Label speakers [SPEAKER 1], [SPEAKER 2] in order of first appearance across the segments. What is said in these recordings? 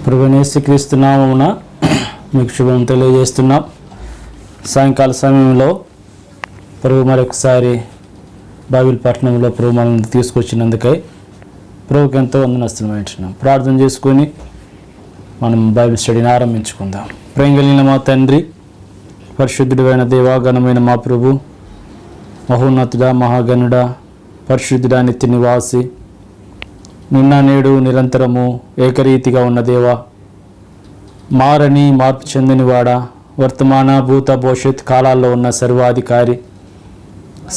[SPEAKER 1] ప్రభువైన యేసుక్రీస్తు నామమున మీకు శుభం తెలియజేస్తున్నాం. సాయంకాల సమయంలో ప్రభు మరొకసారి బైబిల్ పట్టణంలో ప్రభు మనల్ని తీసుకొచ్చినందుకై ప్రభుకి ఎంతో వందనస్తులం. ప్రార్థన చేసుకొని మనం బైబిల్ స్టడీని ఆరంభించుకుందాం. ప్రేమ కలిగిన మా తండ్రి, పరిశుద్ధుడైన దేవాగణమైన మా ప్రభు, మహోన్నతుడా, మహాగణుడా, పరిశుద్ధుడా, నిత్య నివాసి, నిన్న నేడు నిరంతరము ఏకరీతిగా ఉన్న దేవా, మారని మార్పు చెందినవాడా, వర్తమాన భూత భవిష్యత్ కాలాల్లో ఉన్న సర్వాధికారి,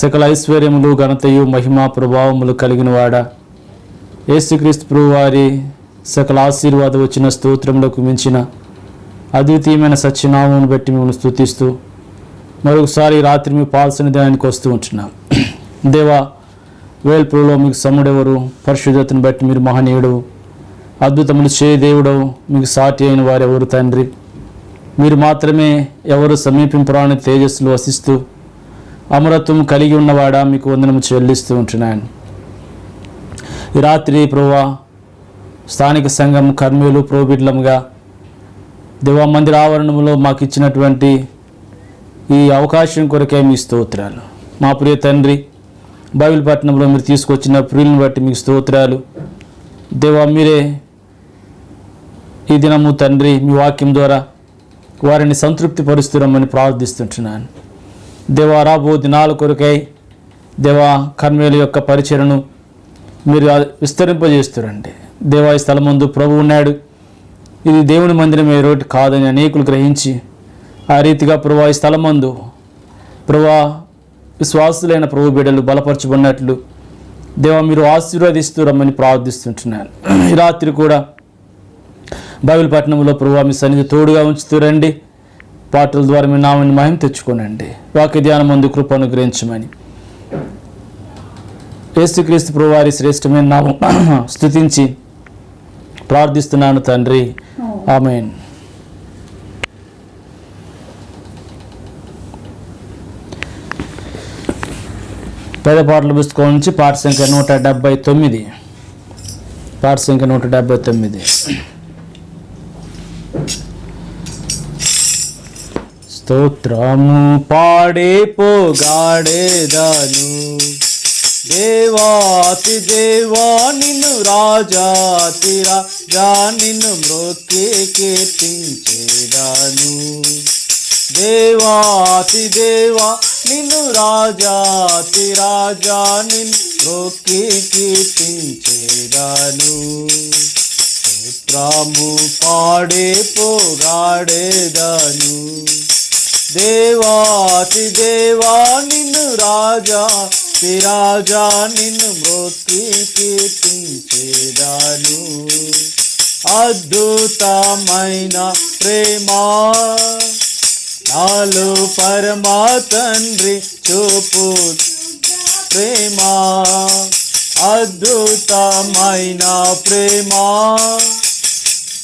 [SPEAKER 1] సకల ఐశ్వర్యములు ఘనతయు మహిమా ప్రభావములు కలిగినవాడా, యేసుక్రీస్తు ప్రభు వారి సకల ఆశీర్వాదం వచ్చిన స్తోత్రములకు మించిన అద్వితీయమైన సత్యనామమును బట్టి మిమ్మల్ని స్తుతిస్తూ మరొకసారి రాత్రి మీ పాల్సిన దానికి వస్తూ ఉంటున్నాం. దేవా, వేల్పులో మీకు సమ్ముడెవరు? పరిశుద్ధతను బట్టి మీరు మహనీయుడు, అద్భుతములు చేయ దేవుడవు, మీకు సాటి అయిన వారెవరు తండ్రి? మీరు మాత్రమే ఎవరు సమీపింపరాని తేజస్సులు వసిస్తూ అమరత్వం కలిగి ఉన్నవాడా, మీకు వందనము చెల్లిస్తూ ఉంటున్నాను. ఈ రాత్రి ప్రభువా, స్థానిక సంఘం కర్మీలు ప్రోబిడ్లముగా దేవా మందిర ఆవరణంలో మాకు ఇచ్చినటువంటి ఈ అవకాశం కొరకే మీ స్తోత్రాలు. మా ప్రియ తండ్రి, బైబిల్ పట్టణంలో మీరు తీసుకొచ్చిన ప్రియులను బట్టి మీకు స్తోత్రాలు. దేవా, మీరే ఈ దినము తండ్రి మీ వాక్యం ద్వారా వారిని సంతృప్తి పరుస్తురమ్మని ప్రార్థిస్తుంటున్నాను. దేవా, రాబో దినాల కొరకై దేవా కర్మేల యొక్క పరిచయను మీరు విస్తరింపజేస్తురండి. దేవా, ఈ స్థలం ముందు ప్రభు ఉన్నాడు, ఇది దేవుని మందిరం ఏ రోటి కాదని అనేకులు గ్రహించి ఆ రీతిగా ప్రభు ఈ స్థలం మందు ప్రభా విశ్వాసులైన ప్రభు బిడ్డలు బలపరచబడినట్లు దేవా మీరు ఆశీర్వదిస్తూ రమ్మని ప్రార్థిస్తుంటున్నాను. ఈ రాత్రి కూడా బైబిల్ పట్టణంలో ప్రభు మీ సన్నిధి తోడుగా ఉంచుతూ రండి. పాటల ద్వారా మీ నామాన్ని మహిమ తెచ్చుకోనండి. వాక్య ధ్యానం ముందు కృప అనుగ్రహించమని యేసుక్రీస్తు ప్రభు వారి శ్రేష్టమైన నామం స్తుతించి ప్రార్థిస్తున్నాను తండ్రి, ఆమేన్. పేద పాటల పుస్తకం నుంచి పాట సంఖ్య 179. పాట సంఖ్య 179. స్తోత్రము పాడే పోగాడేదాను, దేవాతి దేవా నిన్ను రాజాతి రాజా నిన్ను మ్రోక్కి కీర్తించేదాను. దేవాతి దేవా నిన్ను రాజాతి రాజా నిన్ను మ్రోక్కి కీర్తించేదాను. స్తోత్రము పాడే పోగాడేదాను, దేవాతి దేవా నిన్ను రాజాతి రాజా నిన్ను మ్రోక్కి కీర్తించేదాను. అద్భుతమైన ప్రేమ నాలో పరమా తండ్రి చూపు ప్రేమ, అద్భుతమైన ప్రేమ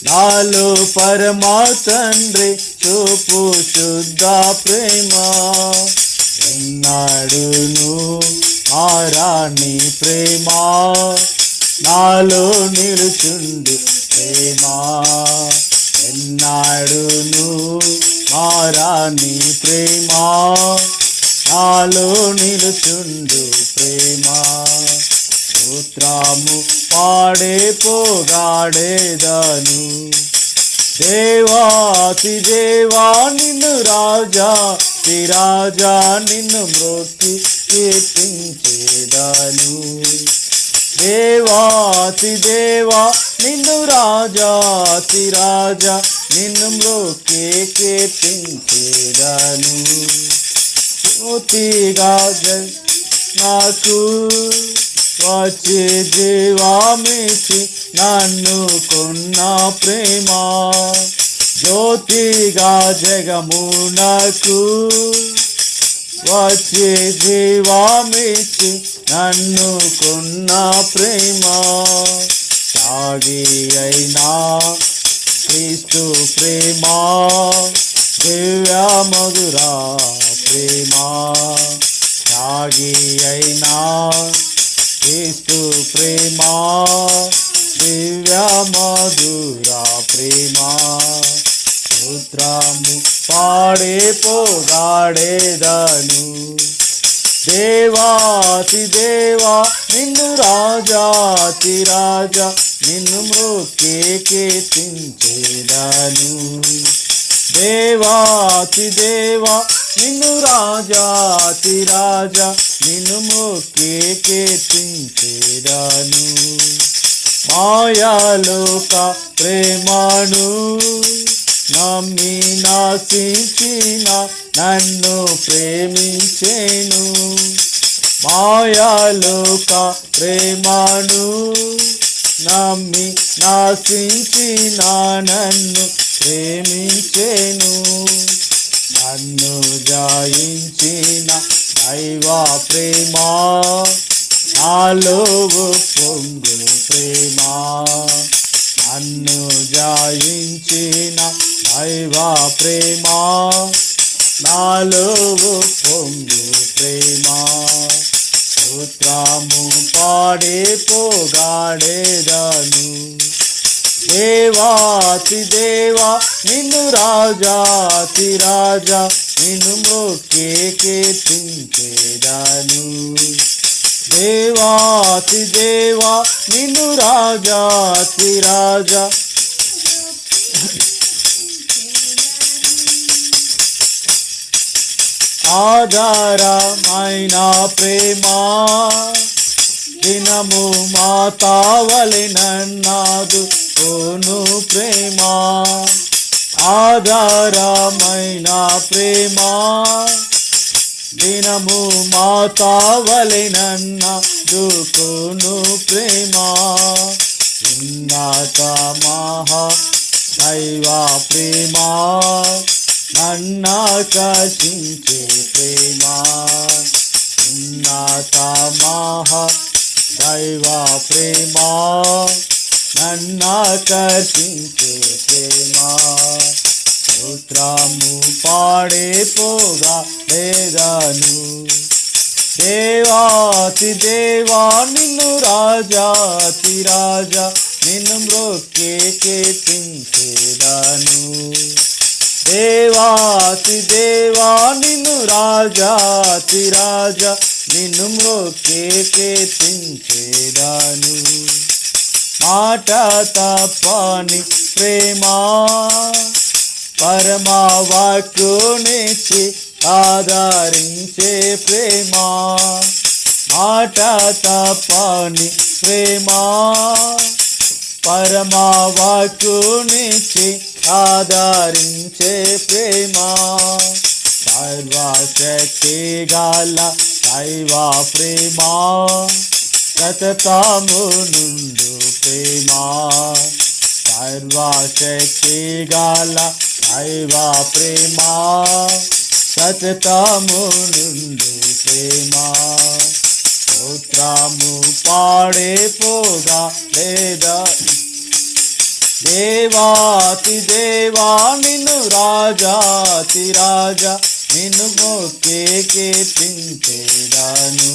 [SPEAKER 1] నాలో పరమా తండ్రి చూపు శుద్ధ ప్రేమ. ఎన్నాడును మారాని ప్రేమ నాలో నిలుచుండు ప్రేమ, ఎన్నాడును మారాని ప్రేమ నాలో నిలుచుండు ప్రేమ. స్తోత్రము పాడే పోగాడేదాను, దేవాతి దేవా నిన్ను రాజాతి రాజా నిన్ను మ్రోక్కి కీర్తించేదాను. దేవాతి దేవా నిన్ను రాజాతి రాజా నిన్ను మ్రోక్కి కీర్తించేదాను. జ్యోతిగా నాకు వచ్చే జీవామిచ్చి నన్ను కొన్న ప్రేమ, జ్యోతిగా జగమునకు వచ్చే జీవామిచ్చి నన్ను కొన్న ప్రేమ. త్యాగి అయినా క్రీస్తు ప్రేమ, దివ్య మధురా ప్రేమ, త్యాగి అయినా క్రీస్తు ప్రేమ, దివ్య మధుర ప్రేమ స్తోత్రము పాడే పోగాడేదను దేవాతి దేవా నిన్ను రాజాతి రాజా నిన్ను మ్రొక్కి కీర్తించేదను దేవాతి దేవా నిన్ను రాజాతి రాజా నిన్ను మ్రొక్కి కీర్తించేదను మాయాలోక ప్రేమను నమ్మి నాశించిన నన్ను ప్రేమించెను మాయాలోక ప్రేమను నమ్మి నాశించిన నన్ను ప్రేమించెను నన్ను జయించిన దైవ ప్రేమ నాలో పొంగు ప్రేమ నన్ను జయించిన దైవ ప్రేమ నాలో పొంగు ప్రేమ స్తోత్రము పాడే పోగాడేదను దేవాతి దేవా నిన్ను రాజాతి రాజా నిన్ను మ్రొక్కి కీర్తించేదను దేవాతి దేవా నిన్ను రాజాతి రాజా ఆధారమైన ప్రేమ దినము మాతావలెనన్నాదు ఓను ప్రేమ ఆధారమైన ప్రేమ దినము మాతావలెనన్నాదు కోను ప్రేమ ఉన్నత మహా దైవ ప్రేమ నన్నాకర్షించే ప్రేమ ఉన్నత మహా దైవ ప్రేమ నన్నాకర్షించే ప్రేమ స్తోత్రము పాడే పోగాడేదను దేవాతి దేవా నిన్ను రాజాతి రాజా నిన్ను మ్రొక్కి కీర్తించేదను దేవాతి దేవా నిన్ను రాజాతి రాజా నిన్ను మ్రొక్కి కీర్తించేదను మాట తప్పని ప్రేమ పరమా వాక్కునిచ్చి ఆదరించే ప్రేమ మాట తప్పని ప్రేమ పరమా వాక్కునిచ్చి ఆదరించే ప్రేమ సర్వశక్తి గల దైవ ప్రేమ సతతము నుండు ప్రేమ సర్వశక్తి గల దైవ ప్రేమ సతతము నుండు ప్రేమ స్తోత్రము పాడే పోగాడేదా దేవాతి దేవా నిన్ను రాజాతి రాజా నిన్ను మ్రొక్కి కీర్తించేదను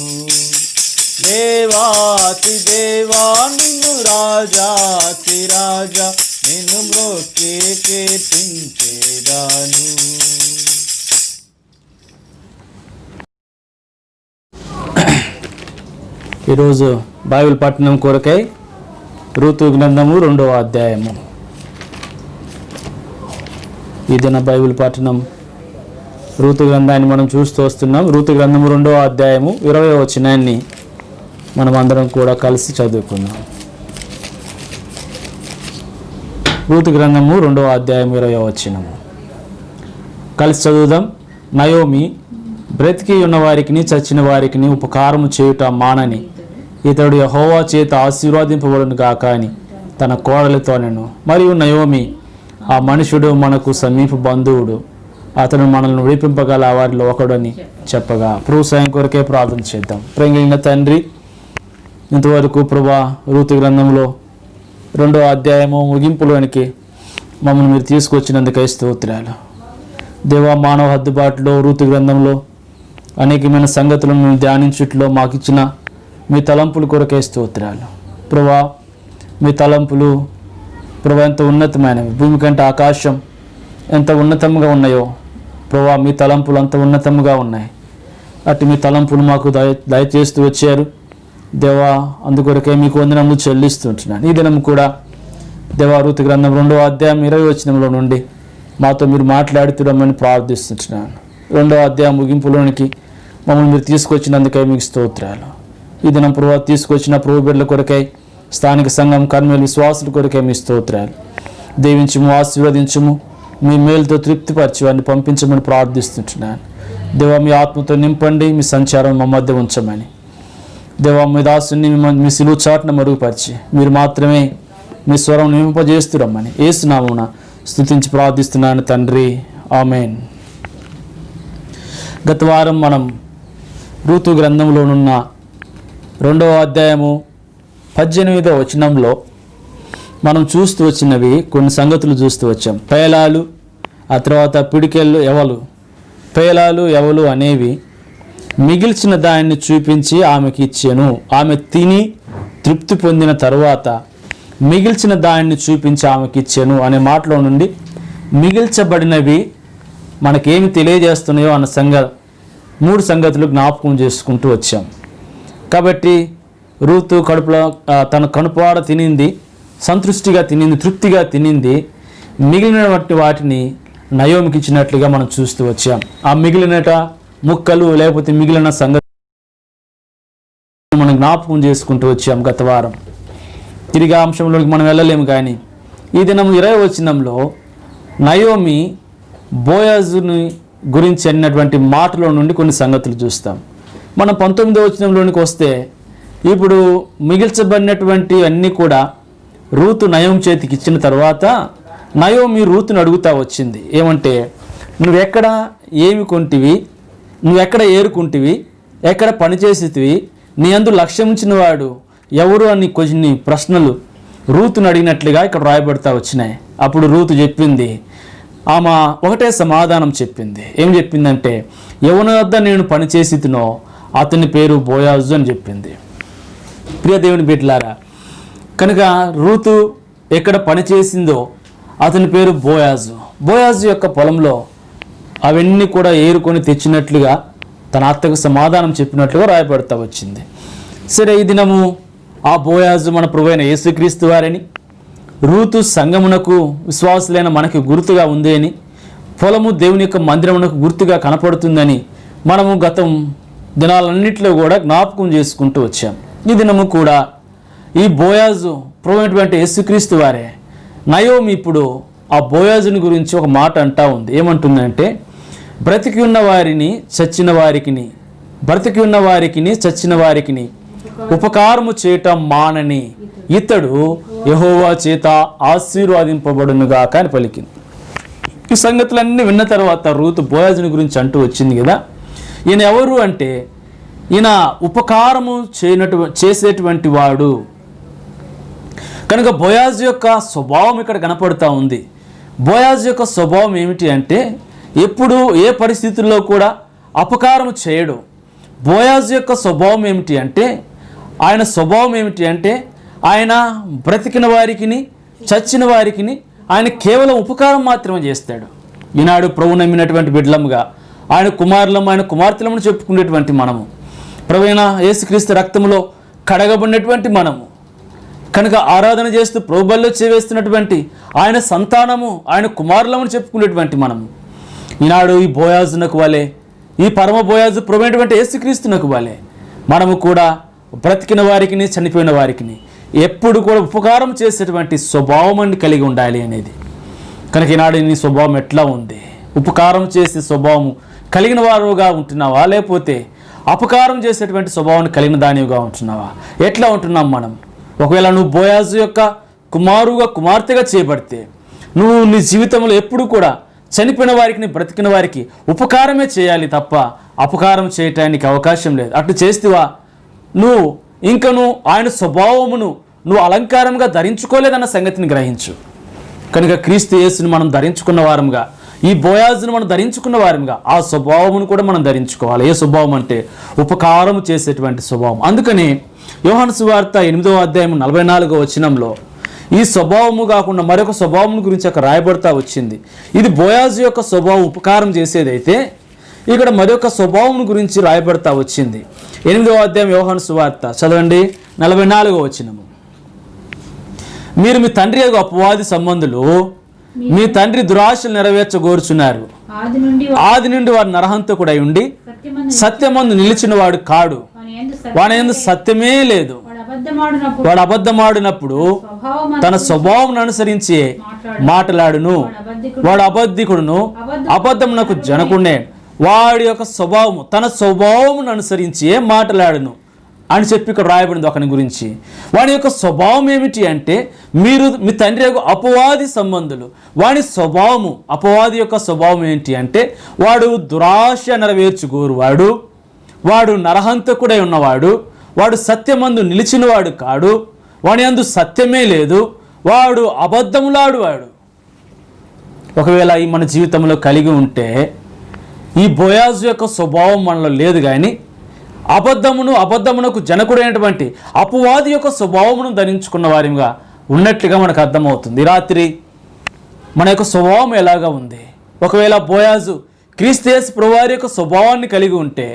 [SPEAKER 1] దేవాతి దేవా నిన్ను రాజాతి రాజా నిన్ను మ్రొక్కి కీర్తించేదను. ఈరోజు బైబిల్ పట్టణం కొరకై ఋతు గ్రంథము 2వ అధ్యాయము. ఈ దిన బైబిల్ పట్టణం ఋతు గ్రంథాన్ని మనం చూస్తూ వస్తున్నాం. ఋతు గ్రంథము 2వ అధ్యాయము 20వ వచనాన్ని మనం అందరం కూడా కలిసి చదువుకుందాం. ఋతు గ్రంథము 2వ అధ్యాయం 20వ వచనము కలిసి చదువుదాం. నయోమి బ్రతికి ఉన్న వారికి చచ్చిన వారికి ఉపకారము చేయుట మానని ఇతడు యెహోవా చేత ఆశీర్వాదింపబడును గాక అని తన కోడలితో నేను. మరియు నయోమి ఆ మనుషుడు మనకు సమీప బంధువుడు, అతను మనల్ని విడిపింపగల వారిలో ఒకడని చెప్పగా ప్రభు సాయం కొరకే ప్రార్థన చేద్దాం. ప్రేమ తండ్రి, ఇంతవరకు ప్రభా ఋతు గ్రంథంలో 2వ అధ్యాయము ముగింపులోనికి మమ్మల్ని మీరు తీసుకొచ్చినందుకై స్తోత్రాలు. దేవా, మానవ హద్దుబాటులో ఋతు గ్రంథంలో అనేకమైన సంగతులను మేము ధ్యానించుట్లో మాకు ఇచ్చిన మీ తలంపుల కొరకే స్తోత్రాలు. ప్రభా, మీ తలంపులు ప్రభు ఎంత ఉన్నతమైనవి, భూమి కంటే ఆకాశం ఎంత ఉన్నతంగా ఉన్నాయో ప్రభు మీ తలంపులు అంత ఉన్నతంగా ఉన్నాయి. అటు మీ తలంపులు మాకు దయచేస్తూ వచ్చారు దేవా, అందుకొరకే మీకు వందనములు చెల్లిస్తుంటున్నాను. ఈ దినం కూడా దేవా రూతు గ్రంథం 2వ అధ్యాయం 20వ వచనంలో నుండి మాతో మీరు మాట్లాడుతురమ్మని ప్రార్థిస్తుంటున్నాను. 2వ అధ్యాయం ముగింపులోనికి మమ్మల్ని మీరు తీసుకొచ్చినందుకై మీకు స్తోత్రాలు. ఈ దినం ప్రభు తీసుకొచ్చిన ప్రభు బిడ్డల కొరకై, స్థానిక సంఘం కర్మేలు విశ్వాసుల కొరకై మీ స్తోత్రాలు. దీవించుము, ఆశీర్వదించుము, మీ మేలుతో తృప్తిపరిచి వారిని పంపించమని ప్రార్థిస్తుంటున్నాను. దేవా మీ ఆత్మతో నింపండి, మీ సంచారం మా మధ్య ఉంచమని. దేవా మీ దాసుని మీ సిలువ చాటున మరుగుపరిచి మీరు మాత్రమే మీ స్వరం నింపజేస్తురమ్మని యేసు నామమున స్తుతించి ప్రార్థిస్తున్నాను తండ్రి, ఆమేన్. గత వారం మనం రూతు గ్రంథంలోనున్న 2వ అధ్యాయము 18వ వచనంలో మనం చూస్తూ వచ్చినవి కొన్ని సంగతులు చూస్తూ వచ్చాం. పేలాలు, ఆ తర్వాత పిడికెళ్ళు, ఎవలు. పేలాలు ఎవలు అనేవి మిగిల్చిన దాన్ని చూపించి ఆమెకి ఇచ్చాను. ఆమె తిని తృప్తి పొందిన తరువాత మిగిల్చిన దాన్ని చూపించి ఆమెకి ఇచ్చాను అనే మాటలో నుండి మిగిల్చబడినవి మనకేమి తెలియజేస్తున్నాయో అన్న 3 సంగతులు జ్ఞాపకం చేసుకుంటూ వచ్చాం. కాబట్టి రూతు కడుపులో తన కనుపాడ తినింది, సంతృష్టిగా తినింది, తృప్తిగా తినింది. మిగిలినటువంటి వాటిని నయోమికి ఇచ్చినట్లుగా మనం చూస్తూ వచ్చాం. ఆ మిగిలినట ముక్కలు లేకపోతే మిగిలిన సంగతి మనం జ్ఞాపకం చేసుకుంటూ వచ్చాం గత వారం. తిరిగి అంశంలోకి మనం వెళ్ళలేము. కానీ ఈ దినం 20వ వచనంలో నయోమి బోయాజుని గురించి అన్నటువంటి మాటలో నుండి కొన్ని సంగతులు చూస్తాం. మనం 19వ వచనంలోనికి వస్తే ఇప్పుడు మిగిల్చబడినటువంటి అన్నీ కూడా రూతు నయోమి చేతికి ఇచ్చిన తర్వాత నయోమి రూతుని అడుగుతా వచ్చింది. ఏమంటే, నువ్వెక్కడ ఏమి కొంటివి, నువ్వెక్కడ ఏరుకుంటివి, ఎక్కడ పనిచేసేటివి, నీ అందు లక్ష్యం ఉంచిన వాడు ఎవరు అని కొన్ని ప్రశ్నలు రూతుని అడిగినట్లుగా ఇక్కడ రాయబడతా వచ్చినాయి. అప్పుడు రూతు చెప్పింది, ఆమె ఒకటే సమాధానం చెప్పింది. ఏం చెప్పిందంటే, ఎవరి వద్ద నేను పనిచేసినో అతని పేరు బోయాజు అని చెప్పింది. ప్రియ దేవుని బిడ్డలారా, కనుక రూతు ఎక్కడ పనిచేసిందో అతని పేరు బోయాజు. బోయాజు యొక్క పొలంలో అవన్నీ కూడా ఏరుకొని తెచ్చినట్లుగా తన అత్తకు సమాధానం చెప్పినట్లుగా రాయబడతా వచ్చింది. సరే, ఈ దినము ఆ బోయాజు మన ప్రభువైన యేసుక్రీస్తు వారని, రూతు సంఘమునకు విశ్వాసులైన మనకి గుర్తుగా ఉంది అని, పొలము దేవుని యొక్క మందిరమునకు గుర్తుగా కనపడుతుందని మనము గతం దినాలన్నింటిలో కూడా జ్ఞాపకం చేసుకుంటూ వచ్చాం. ఈ దినము కూడా ఈ బోయాజు ప్రభువైనటువంటి యేసుక్రీస్తు వారే. నయోమి ఇప్పుడు ఆ బోయాజుని గురించి ఒక మాట అంటా ఉంది. ఏమంటుందంటే, బ్రతికి ఉన్న వారిని చచ్చిన వారికిని, బ్రతికి ఉన్న వారికిని చచ్చిన వారికిని ఉపకారము చేయటం మానని ఇతడు యెహోవా చేత ఆశీర్వాదింపబడునుగాక అని పలికింది. ఈ సంగతులన్నీ విన్న తర్వాత రూతు బోయాజుని గురించి అంటూ వచ్చింది కదా. ఈయన ఎవరు అంటే, ఈయన ఉపకారము చేసేటువంటి వాడు. కనుక బోయాజు యొక్క స్వభావం ఇక్కడ కనపడుతూ ఉంది. బోయాజు యొక్క స్వభావం ఏమిటి అంటే, ఎప్పుడు ఏ పరిస్థితుల్లో కూడా అపకారం చేయడు. బోయాజు యొక్క స్వభావం ఏమిటి అంటే, ఆయన స్వభావం ఏమిటి అంటే, ఆయన బ్రతికిన వారికిని చచ్చిన వారికిని ఆయన కేవలం ఉపకారం మాత్రమే చేస్తాడు. ఈనాడు ప్రభు నమ్మినటువంటి బిడ్డలముగా ఆయన కుమారులము, ఆయన కుమార్తెలమును చెప్పుకునేటువంటి మనము, ప్రభువైన యేసుక్రీస్తు రక్తములో కడగబడినటువంటి మనము, కనుక ఆరాధన చేస్తూ ప్రభుబల్లో చేవేస్తున్నటువంటి ఆయన సంతానము, ఆయన కుమారులమని చెప్పుకునేటువంటి మనము ఈనాడు ఈ బోయాజునకు వలె, ఈ పరమ బోయాజు ప్రభువైనటువంటి యేసుక్రీస్తునకు వలె మనము కూడా బ్రతికిన వారికిని చనిపోయిన వారికిని ఎప్పుడు కూడా ఉపకారం చేసేటువంటి స్వభావం కలిగి ఉండాలి అనేది. కనుక ఈనాడు నీ స్వభావం ఎట్లా ఉంది? ఉపకారం చేసే స్వభావం కలిగిన వారుగా ఉంటున్నావా, లేకపోతే అపకారం చేసేటువంటి స్వభావాన్ని కలిగిన దానివిగా ఉంటున్నావా? ఎట్లా ఉంటున్నాం మనం? ఒకవేళ నువ్వు బోయాజు యొక్క కుమార్తెగా చేయబడితే నువ్వు నీ జీవితంలో ఎప్పుడు కూడా చనిపోయిన వారికి, బ్రతికిన వారికి ఉపకారమే చేయాలి తప్ప అపకారం చేయటానికి అవకాశం లేదు. అట్లు చేస్తేవా నువ్వు ఆయన స్వభావమును నువ్వు అలంకారంగా ధరించుకోలేదన్న సంగతిని గ్రహించు. కనుక క్రీస్తు యేసుని మనం ధరించుకున్న వారంగా, ఈ బోయాజును మనం ధరించుకున్న వారంగా ఆ స్వభావమును కూడా మనం ధరించుకోవాలి. ఏ స్వభావం అంటే ఉపకారం చేసేటువంటి స్వభావం. అందుకని యోహాను సువార్త 8వ అధ్యాయం 44వ వచనంలో ఈ స్వభావము కాకుండా మరొక స్వభావం గురించి అక్కడ రాయబడతా వచ్చింది. ఇది బోయాజు యొక్క స్వభావం ఉపకారం చేసేదైతే ఇక్కడ మరొక స్వభావం గురించి రాయబడతా వచ్చింది. 8వ అధ్యాయం యోహాను సువార్త చదవండి, 44వ వచనము. మీరు మీ తండ్రి యొక్క అపవాది సంబంధులు, మీ తండ్రి దురాశలు నెరవేర్చగోరుచున్నారు. ఆది నుండి వాడు నరహంతకుడై ఉండి సత్యమందు నిలిచిన వాడు కాడు, వాని యందు సత్యమే లేదు. వాడు అబద్ధమాడినప్పుడు తన స్వభావం అనుసరించి మాట్లాడును. వాడు అబద్ధికుడును, అబద్ధమునకు జనకుడే. వాడి యొక్క స్వభావము తన స్వభావం అనుసరించి మాట్లాడును అని చెప్పి ఇక్కడ రాయబడింది ఒకని గురించి. వాడి యొక్క స్వభావం ఏమిటి అంటే, మీరు మీ తండ్రి యొక్క అపవాది సంబంధులు. వాడి స్వభావము, అపవాది యొక్క స్వభావం ఏంటి అంటే, వాడు దురాశ నెరవేర్చుకోరువాడు, వాడు నరహంతకుడై ఉన్నవాడు, వాడు సత్యమందు నిలిచినవాడు కాడు, వాడి యందు సత్యమే లేదు, వాడు అబద్ధములాడువాడు. ఒకవేళ ఈ మన జీవితంలో కలిగి ఉంటే ఈ బోయాజు యొక్క స్వభావం మనలో లేదు, కానీ అబద్ధమునకు జనకుడైనటువంటి అపవాది యొక్క స్వభావమును ధరించుకున్న వారిగా ఉన్నట్లుగా మనకు అర్థమవుతుంది. ఈ రాత్రి మన యొక్క స్వభావం ఎలాగా ఉంది? ఒకవేళ బోయాజు క్రీస్తు యేసు ప్రభువారి యొక్క స్వభావాన్ని కలిగి ఉంటే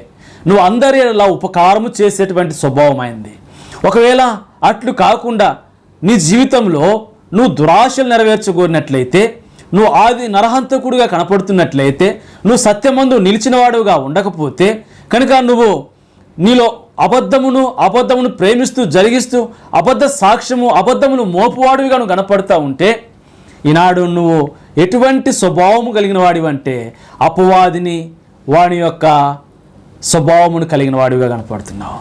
[SPEAKER 1] నువ్వు అందరి ఇలా ఉపకారము చేసేటువంటి స్వభావం అయింది. ఒకవేళ అట్లు కాకుండా నీ జీవితంలో నువ్వు దురాశలు నెరవేర్చగోరినట్లయితే, నువ్వు ఆది నరహంతకుడిగా కనపడుతున్నట్లయితే, నువ్వు సత్యమందు నిలిచినవాడుగా ఉండకపోతే కనుక నువ్వు నీలో అబద్ధమును ప్రేమిస్తూ జరిగిస్తూ అబద్ధ సాక్ష్యము అబద్ధమును మోపువాడివిగా నువ్వు కనపడతా ఉంటే, ఈనాడు నువ్వు ఎటువంటి స్వభావము కలిగిన వాడివంటే అపవాదిని వాని యొక్క స్వభావమును కలిగిన వాడిగా కనపడుతున్నావు.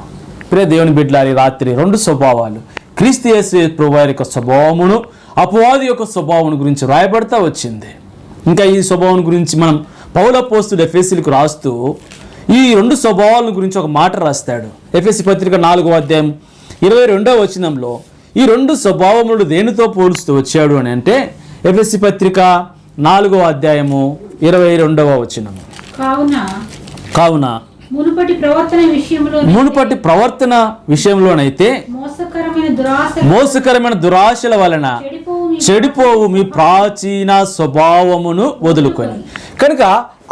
[SPEAKER 1] ప్రియ దేవుని బిడ్డలారి, రాత్రి 2 స్వభావాలు, క్రీస్తు యేసు ప్రభువారి యొక్క స్వభావమును, అపవాది యొక్క స్వభావం గురించి రాయబడతా వచ్చింది. ఇంకా ఈ స్వభావం గురించి మనం పౌలు అపోస్తలుడు ఎఫెసీయులకు రాస్తూ ఈ 2 స్వభావాల గురించి ఒక మాట రాస్తాడు. ఎఫెసీ పత్రిక 4వ అధ్యాయం 22వ వచనంలో ఈ 2 స్వభావములు దేనితో పోలుస్తూ వచ్చాడు అని అంటే, ఎఫెసీ పత్రిక 4వ అధ్యాయము 22వ వచనము. కావున మునుపటి ప్రవర్తన విషయంలోనైతే మోసకరమైన దురాశల వలన చెడిపోవు మీ ప్రాచీన స్వభావమును వదులుకొని. కనుక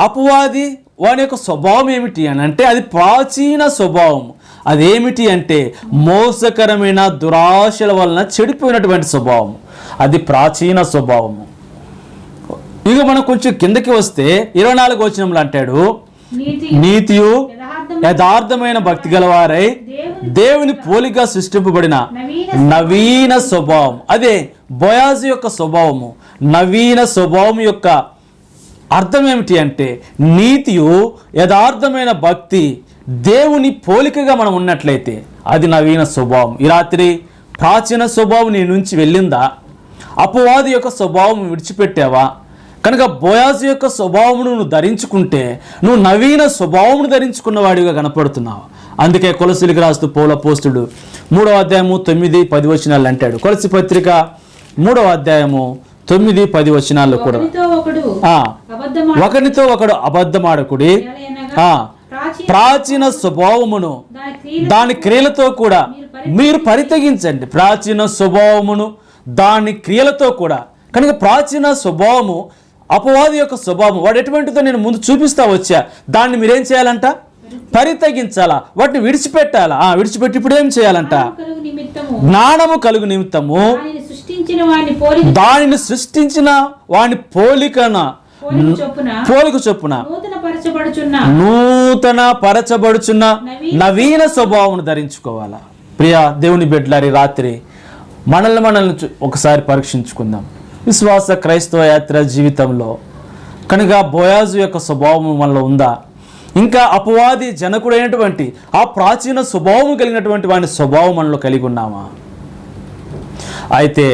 [SPEAKER 1] అపవాది వాని యొక్క స్వభావం ఏమిటి అని అంటే, అది ప్రాచీన స్వభావం. అదేమిటి అంటే మోసకరమైన దురాశల వలన చెడిపోయినటువంటి స్వభావం, అది ప్రాచీన స్వభావము. ఇక మనం కొంచెం కిందకి వస్తే 24వ వచనంలో అంటాడు, నీతియు యథార్థమైన భక్తి గలవారై దేవుని పోలికగా సృష్టింపబడిన నవీన స్వభావం. అదే బోయాజు యొక్క స్వభావము. నవీన స్వభావం యొక్క అర్థం ఏమిటి అంటే, నీతియు యథార్థమైన భక్తి, దేవుని పోలికగా మనం ఉన్నట్లయితే అది నవీన స్వభావం. ఈ రాత్రి ప్రాచీన స్వభావం నీ నుంచి వెళ్ళిందా? అపవాది యొక్క స్వభావం విడిచిపెట్టావా? కనుక బోయాజు యొక్క స్వభావమును నువ్వు ధరించుకుంటే నువ్వు నవీన స్వభావమును ధరించుకున్న వాడిగా కనపడుతున్నావు. అందుకే కొలసీలకు రాస్తూ పౌలు అపోస్తలుడు 3వ అధ్యాయము 9-10 వచనాలు అంటాడు. కొలసీ పత్రిక 3వ అధ్యాయము 9-10 వచనాల్లో కూడా ఒకరితో ఒకడు అబద్ధమాడకుడి, ప్రాచీన స్వభావమును దాని క్రియలతో కూడా మీరు పరిత్యజించండి. ప్రాచీన స్వభావమును దాని క్రియలతో కూడా. కనుక ప్రాచీన స్వభావము అపవాది యొక్క స్వభావం, వాడు ఎటువంటిదో నేను ముందు చూపిస్తా వచ్చా, దాన్ని మీరేం చేయాలంట? పరిత్యజించాలా, వాటిని విడిచిపెట్టాలా. విడిచిపెట్టి ఇప్పుడు ఏం చేయాలంట? జ్ఞానము కలుగు నిమిత్తము దానిని సృష్టించిన వాని పోలిక చొప్పున నూతన పరచబడుచున్న నవీన స్వభావమును ధరించుకోవాలా. ప్రియ దేవుని బిడ్డలారి, రాత్రి మనల్ని ఒకసారి పరీక్షించుకుందాం. విశ్వాస క్రైస్తవ యాత్ర జీవితంలో కనుక బోయాజు యొక్క స్వభావం మనలో ఉందా? ఇంకా అపవాది జనకుడైనటువంటి ఆ ప్రాచీన స్వభావం కలిగినటువంటి వాని స్వభావం మనలో కలిగి ఉన్నామా? అయితే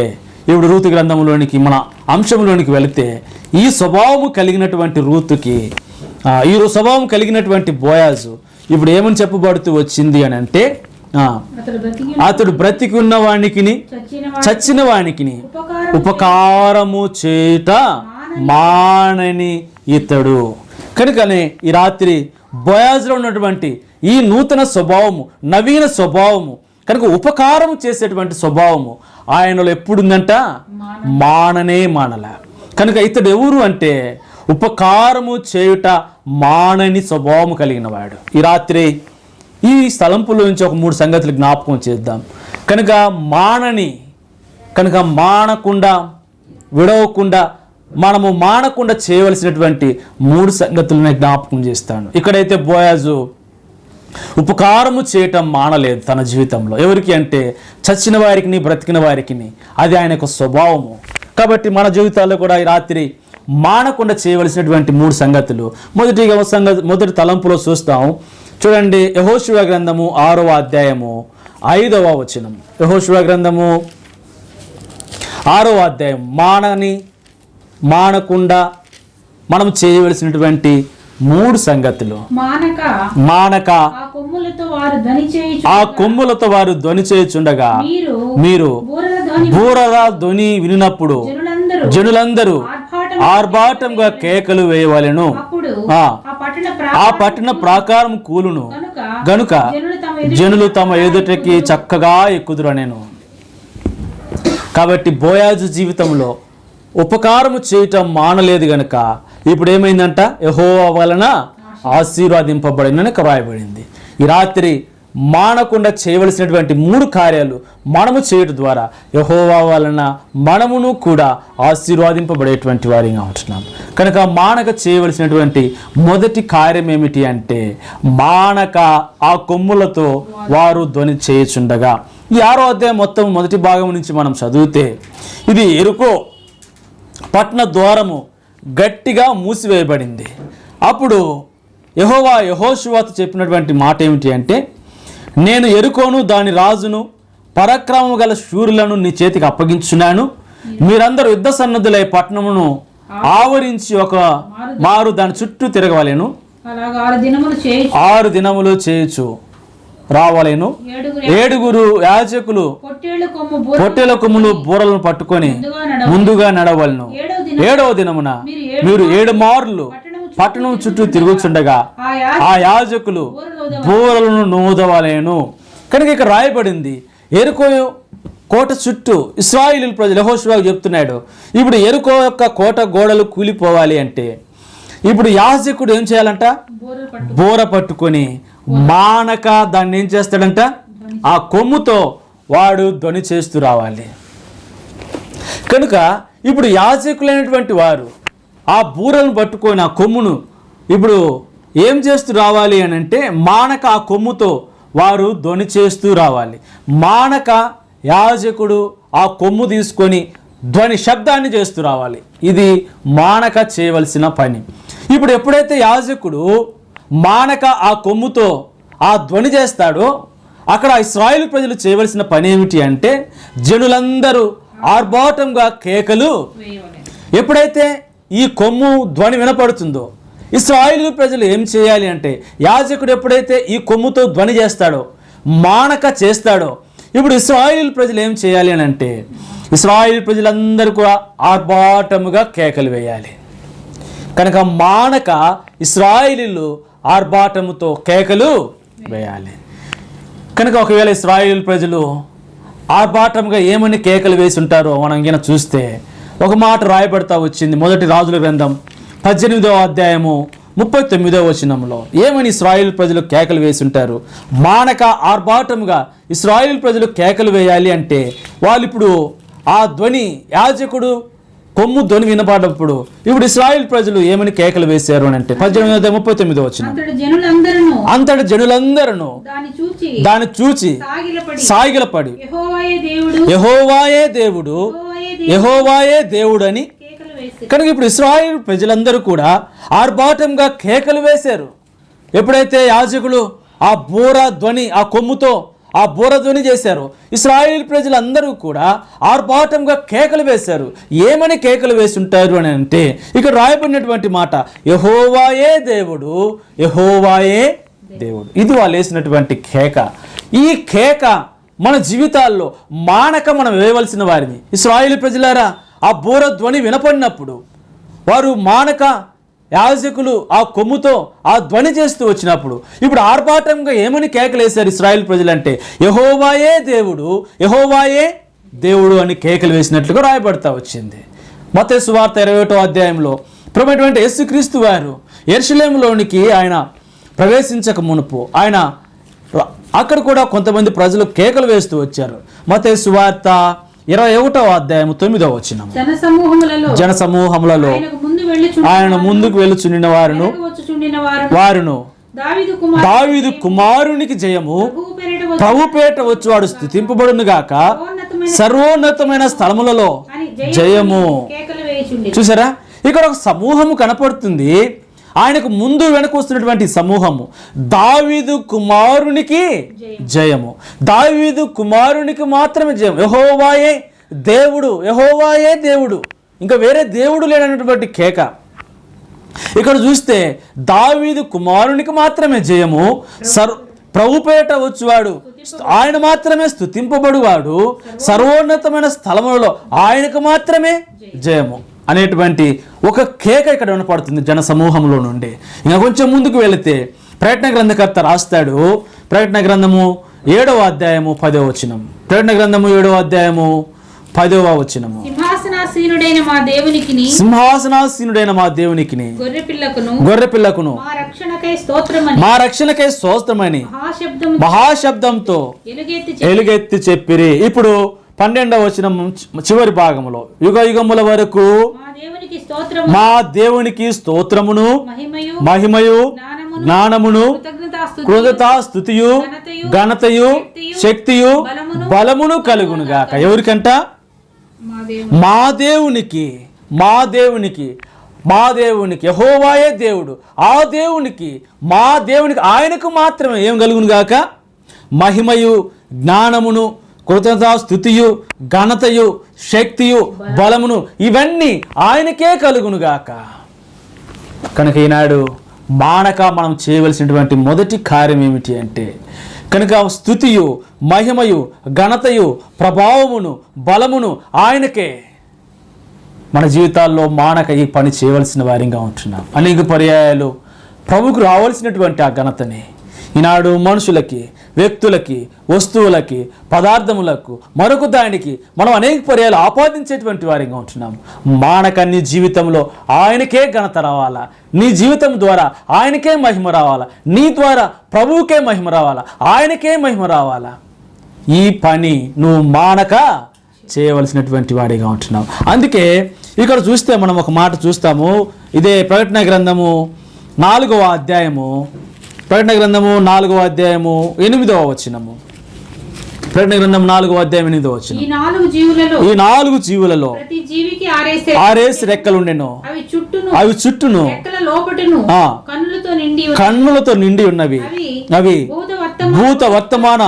[SPEAKER 1] ఇప్పుడు రూతు గ్రంథంలోనికి మన అంశంలోనికి వెళితే ఈ స్వభావము కలిగినటువంటి రూతుకి, ఈ స్వభావం కలిగినటువంటి బోయాజు ఇప్పుడు ఏమని చెప్పబడుతూ వచ్చింది అని అంటే, అతడు బ్రతికున్న వానికిని చచ్చిన వానికిని ఉపకారము చేయుట మానని ఇతడు. కనుకనే ఈ రాత్రి బోయాజులో ఉన్నటువంటి ఈ నూతన స్వభావము, నవీన స్వభావము, కనుక ఉపకారము చేసేటువంటి స్వభావము, ఆయనలో ఎప్పుడుందంట? మాననే మానల. కనుక ఇతడు ఎవరు అంటే ఉపకారము చేయుట మానని స్వభావము కలిగిన వాడు. ఈ రాత్రి ఈ స్థలంపులో నుంచి ఒక 3 సంగతులు జ్ఞాపకం చేద్దాం. కనుక మానకుండా విడవకుండా మనము మానకుండా చేయవలసినటువంటి 3 సంగతులను జ్ఞాపకం చేస్తాను. ఇక్కడైతే బోయాజు ఉపకారము చేయటం మానలేదు తన జీవితంలో. ఎవరికి అంటే చచ్చిన వారికి, బ్రతికిన వారికి. అది ఆయన యొక్క స్వభావము. కాబట్టి మన జీవితాల్లో కూడా ఈ రాత్రి మానకుండా చేయవలసినటువంటి 3 సంగతులు. మొదటి తలంపులో చూస్తాం. చూడండి, యెహోషువ గ్రంథము 6వ అధ్యాయము 5వ వచనం. యెహోషువ గ్రంథము 6వ అధ్యాయం. మానకుండా మనం చేయవలసినటువంటి 3 సంగతులు. మానక ఆ కొమ్ములతో వారు ధ్వని చేయుచుండగా మీరు బూరల ధ్వని వినినప్పుడు జనులందరూ ఆర్భాటంగా కేకలు వేయవలెను. ఆ పట్టణ ప్రాకారం కూలును గనుక జనులు తమ ఎదుటకి చక్కగా ఎక్కుదురు అనేను. కాబట్టి బోయాజు జీవితంలో ఉపకారము చేయటం మానలేదు గనుక ఇప్పుడు ఏమైందంట? యెహోవా వలన ఆశీర్వాదింపబడినని రాయబడింది. ఈ రాత్రి మానకుండా చేయవలసినటువంటి 3 కార్యాలు మనము చేయడం ద్వారా యెహోవా వలన మనమును కూడా ఆశీర్వాదింపబడేటువంటి వారిగా ఉంటున్నాం. కనుక మానక చేయవలసినటువంటి మొదటి కార్యం ఏమిటి అంటే మానక ఆ కొమ్ములతో వారు ధ్వని చేయుచుండగా. ఈ 6వ అధ్యాయం మొత్తం మొదటి భాగం నుంచి మనం చదివితే ఇది యెరికో పట్టణ ద్వారము గట్టిగా మూసివేయబడింది. అప్పుడు యెహోవా యెహోషువతో చెప్పినటువంటి మాట ఏమిటి అంటే, నేను యెరికోను దాని రాజును పరాక్రమము గల శూరులను నీ చేతికి అప్పగించున్నాను. మీరందరూ యుద్ధ సన్నద్ధులై పట్టణమును ఆవరించి ఒక మారు దాని చుట్టూ తిరగవలెను. 6 దినములు చేయొచ్చు రావాలేను. 7 యాజకులు పొట్టేల కొమ్ములు బూరలను పట్టుకొని ముందుగా నడవలను. 7వ దినమున మీరు 7 మార్లు పట్టణం చుట్టూ తిరుగుచుండగా ఆ యాజకులు బూరలను నూదవలేను. కనుక ఇక్కడ రాయబడింది యెరికో కోట చుట్టూ ఇశ్రాయేలు ప్రజలు యెహోషువకు చెప్తున్నాడు, ఇప్పుడు యెరికో యొక్క కోట గోడలు కూలిపోవాలి అంటే ఇప్పుడు యాజకుడు ఏం చేయాలంట? బూర పట్టుకొని మానక దాన్ని ఏం చేస్తాడంట? ఆ కొమ్ముతో వాడు ధ్వని చేస్తూ రావాలి. కనుక ఇప్పుడు యాజకులైనటువంటి వారు ఆ బూరలను పట్టుకొని ఆ కొమ్మును ఇప్పుడు ఏం చేస్తూ రావాలి అని అంటే మానక ఆ కొమ్ముతో వారు ధ్వని చేస్తూ రావాలి. మానక యాజకుడు ఆ కొమ్ము తీసుకొని ధ్వని శబ్దాన్ని చేస్తూ రావాలి. ఇది మానక చేయవలసిన పని. ఇప్పుడు ఎప్పుడైతే యాజకుడు మానక ఆ కొమ్ముతో ఆ ధ్వని చేస్తాడో అక్కడ ఇశ్రాయేలు ప్రజలు చేయవలసిన పని ఏమిటి అంటే జనులందరూ ఆర్భాటంగా కేకలు. ఎప్పుడైతే ఈ కొమ్ము ధ్వని వినపడుతుందో ఇశ్రాయేలు ప్రజలు ఏం చేయాలి అంటే యాజకుడు ఎప్పుడైతే ఈ కొమ్ముతో ధ్వని చేస్తాడో మానక చేస్తాడో ఇప్పుడు ఇశ్రాయేలు ప్రజలు ఏం చేయాలి అని అంటే ఇశ్రాయేలు ప్రజలందరూ కూడా ఆర్భాటముగా కేకలు వేయాలి. కనుక మానక ఇశ్రాయేలీలు ఆర్భాటముతో కేకలు వేయాలి. కనుక ఒకవేళ ఇశ్రాయేలు ప్రజలు ఆర్భాటముగా ఏమని కేకలు వేసి ఉంటారో మనం గిన చూస్తే ఒక మాట రాయబడతా వచ్చింది. మొదటి రాజుల గ్రంథం 18వ అధ్యాయము 39వ వచనంలో ఏమని ఇశ్రాయేలు ప్రజలు కేకలు వేసి ఉంటారు? మానక ఆర్భాటముగా ఇశ్రాయేలు ప్రజలు కేకలు వేయాలి అంటే వాళ్ళు ఇప్పుడు ఆ ధ్వని యాజకుడు కొమ్ము ధ్వని వినపడినప్పుడు ఇప్పుడు ఇశ్రాయేలు ప్రజలు ఏమని కేకలు వేశారు అని అంటే 18:39 వచనం. అంతటి జనులందరూ దాన్ని చూచి సాగిలపడి యెహోవాయే దేవుడు అని. కనుక ఇప్పుడు ఇశ్రాయేలు ప్రజలందరూ కూడా ఆర్భాటంగా కేకలు వేశారు. ఎప్పుడైతే యాజకులు ఆ బూర ధ్వని ఆ కొమ్ముతో ఆ బూర ధ్వని చేశారు ఇశ్రాయేలు ప్రజలందరూ కూడా ఆర్భాటంగా కేకలు వేశారు. ఏమని కేకలు వేసి ఉంటారు అని అంటే ఇక్కడ రాయబడినటువంటి మాట యెహోవాయే దేవుడు. ఇది వాళ్ళు వేసినటువంటి కేక. ఈ కేక మన జీవితాల్లో మానక మనం వేయవలసిన వారిని. ఇశ్రాయేలు ప్రజలారా ఆ బూర ధ్వని వినపడినప్పుడు వారు మానక యాజకులు ఆ కొమ్ముతో ఆ ధ్వని చేస్తూ వచ్చినప్పుడు ఇప్పుడు ఆర్భాటంగా ఏమని కేకలేశారు ఇశ్రాయేలు ప్రజలంటే యెహోవాయే దేవుడు అని కేకలు వేసినట్లుగా రాయబడతా వచ్చింది. మత్తయి సువార్త 21వ అధ్యాయంలో ప్రభువైనటువంటి యేసుక్రీస్తు వారు యెరూషలేములోనికి ఆయన ప్రవేశించక మునుపు ఆయన అక్కడ కూడా కొంతమంది ప్రజలు కేకలు వేస్తూ వచ్చారు. మత్తయి సువార్త 21వ అధ్యాయం 9వ వచనం, జన సమూహములలో ఆయన ముందుకు వెళ్ళుచుండిన వారును దావీదు కుమారునికి జయము, ప్రభు పేట వచ్చువాడు స్తుతింపబడును గాక, సర్వోన్నతమైన స్థలములలో జయము. చూసారా, ఇక్కడ ఒక సమూహము కనపడుతుంది. ఆయనకు ముందు వెనక వస్తున్నటువంటి సమూహము దావీదు కుమారునికి జయము, దావీదు కుమారునికి మాత్రమే జయం. యెహోవాయే దేవుడు, యెహోవాయే దేవుడు, ఇంకా వేరే దేవుడు లేనటువంటి కేక. ఇక్కడ చూస్తే దావీదు కుమారునికి మాత్రమే జయము, ప్రభుపేట వచ్చువాడు ఆయన మాత్రమే స్తుతింపబడువాడు, సర్వోన్నతమైన స్థలములలో ఆయనకు మాత్రమే జయము అనేటువంటి ఒక కేక ఇక్కడ వినపడుతుంది జన సమూహంలో నుండి. ఇంకా కొంచెం ముందుకు వెళితే ప్రకటన గ్రంథకర్త రాస్తాడు. ప్రకటన గ్రంథము 7వ అధ్యాయము 10వ వచనం, ప్రకటన గ్రంథము 7వ అధ్యాయము 10వ వచనము, సింహాసనాసీనుడైన మా దేవునికి గొర్రెపిల్లకును మా రక్షణకై స్తోత్రమని మహాశబ్దంతో ఎలుగెత్తి చెప్పిరి. ఇప్పుడు 12వ వచనం చివరి భాగంలో, యుగ యుగముల వరకు మా దేవునికి స్తోత్రమును మహిమయు జ్ఞానమును కృతజ్ఞతాస్తుతియు ఘనతయు శక్తియు బలమును కలుగును గాక. ఎవరికంట? మా దేవునికి యెహోవాయే దేవుడు. ఆ దేవునికి, మా దేవునికి, ఆయనకు మాత్రమే ఏం కలుగును గాక? మహిమయు జ్ఞానమును కృతజ్ఞతాస్తుతియు ఘనతయు శక్తియు బలమును, ఇవన్నీ ఆయనకే కలుగును గాక. కనుక ఈనాడు మానక మనం చేయవలసినటువంటి మొదటి కార్యం ఏమిటి అంటే, కనుక స్తుతియు మహిమయు ఘనతయు ప్రభావమును బలమును ఆయనకే. మన జీవితాల్లో మానక ఈ పని చేయవలసిన వారిగా ఉంటున్నాం. అనేక పర్యాయాలు ప్రభువుకు రావాల్సినటువంటి ఆ ఘనతని ఈనాడు మనుషులకి, వ్యక్తులకి, వస్తువులకి, పదార్థములకు, మరొక దానికి మనం అనేక పర్యాలు ఆపాదించేటువంటి వారిగా ఉంటున్నాం. మానక నీ జీవితంలో ఆయనకే ఘనత రావాలా, నీ జీవితం ద్వారా ఆయనకే మహిమ రావాలా, నీ ద్వారా ప్రభువుకే మహిమ రావాలా, ఆయనకే మహిమ రావాలా. ఈ పని నువ్వు మానక చేయవలసినటువంటి వాడిగా ఉంటున్నావు. అందుకే ఇక్కడ చూస్తే మనం ఒక మాట చూస్తాము. ఇదే ప్రకటన గ్రంథము 4వ అధ్యాయము, ప్రకటన గ్రంథము 4వ అధ్యాయము 8వ వచనము, ప్రకటన గ్రంథం 4వ అధ్యాయం 8వ వచనం, ఈ 4 జీవులలో ఆరేసి రెక్కలుండెను, అవి చుట్టూను కన్నులతో నిండి ఉన్నవి, అవి భూత వర్తమాన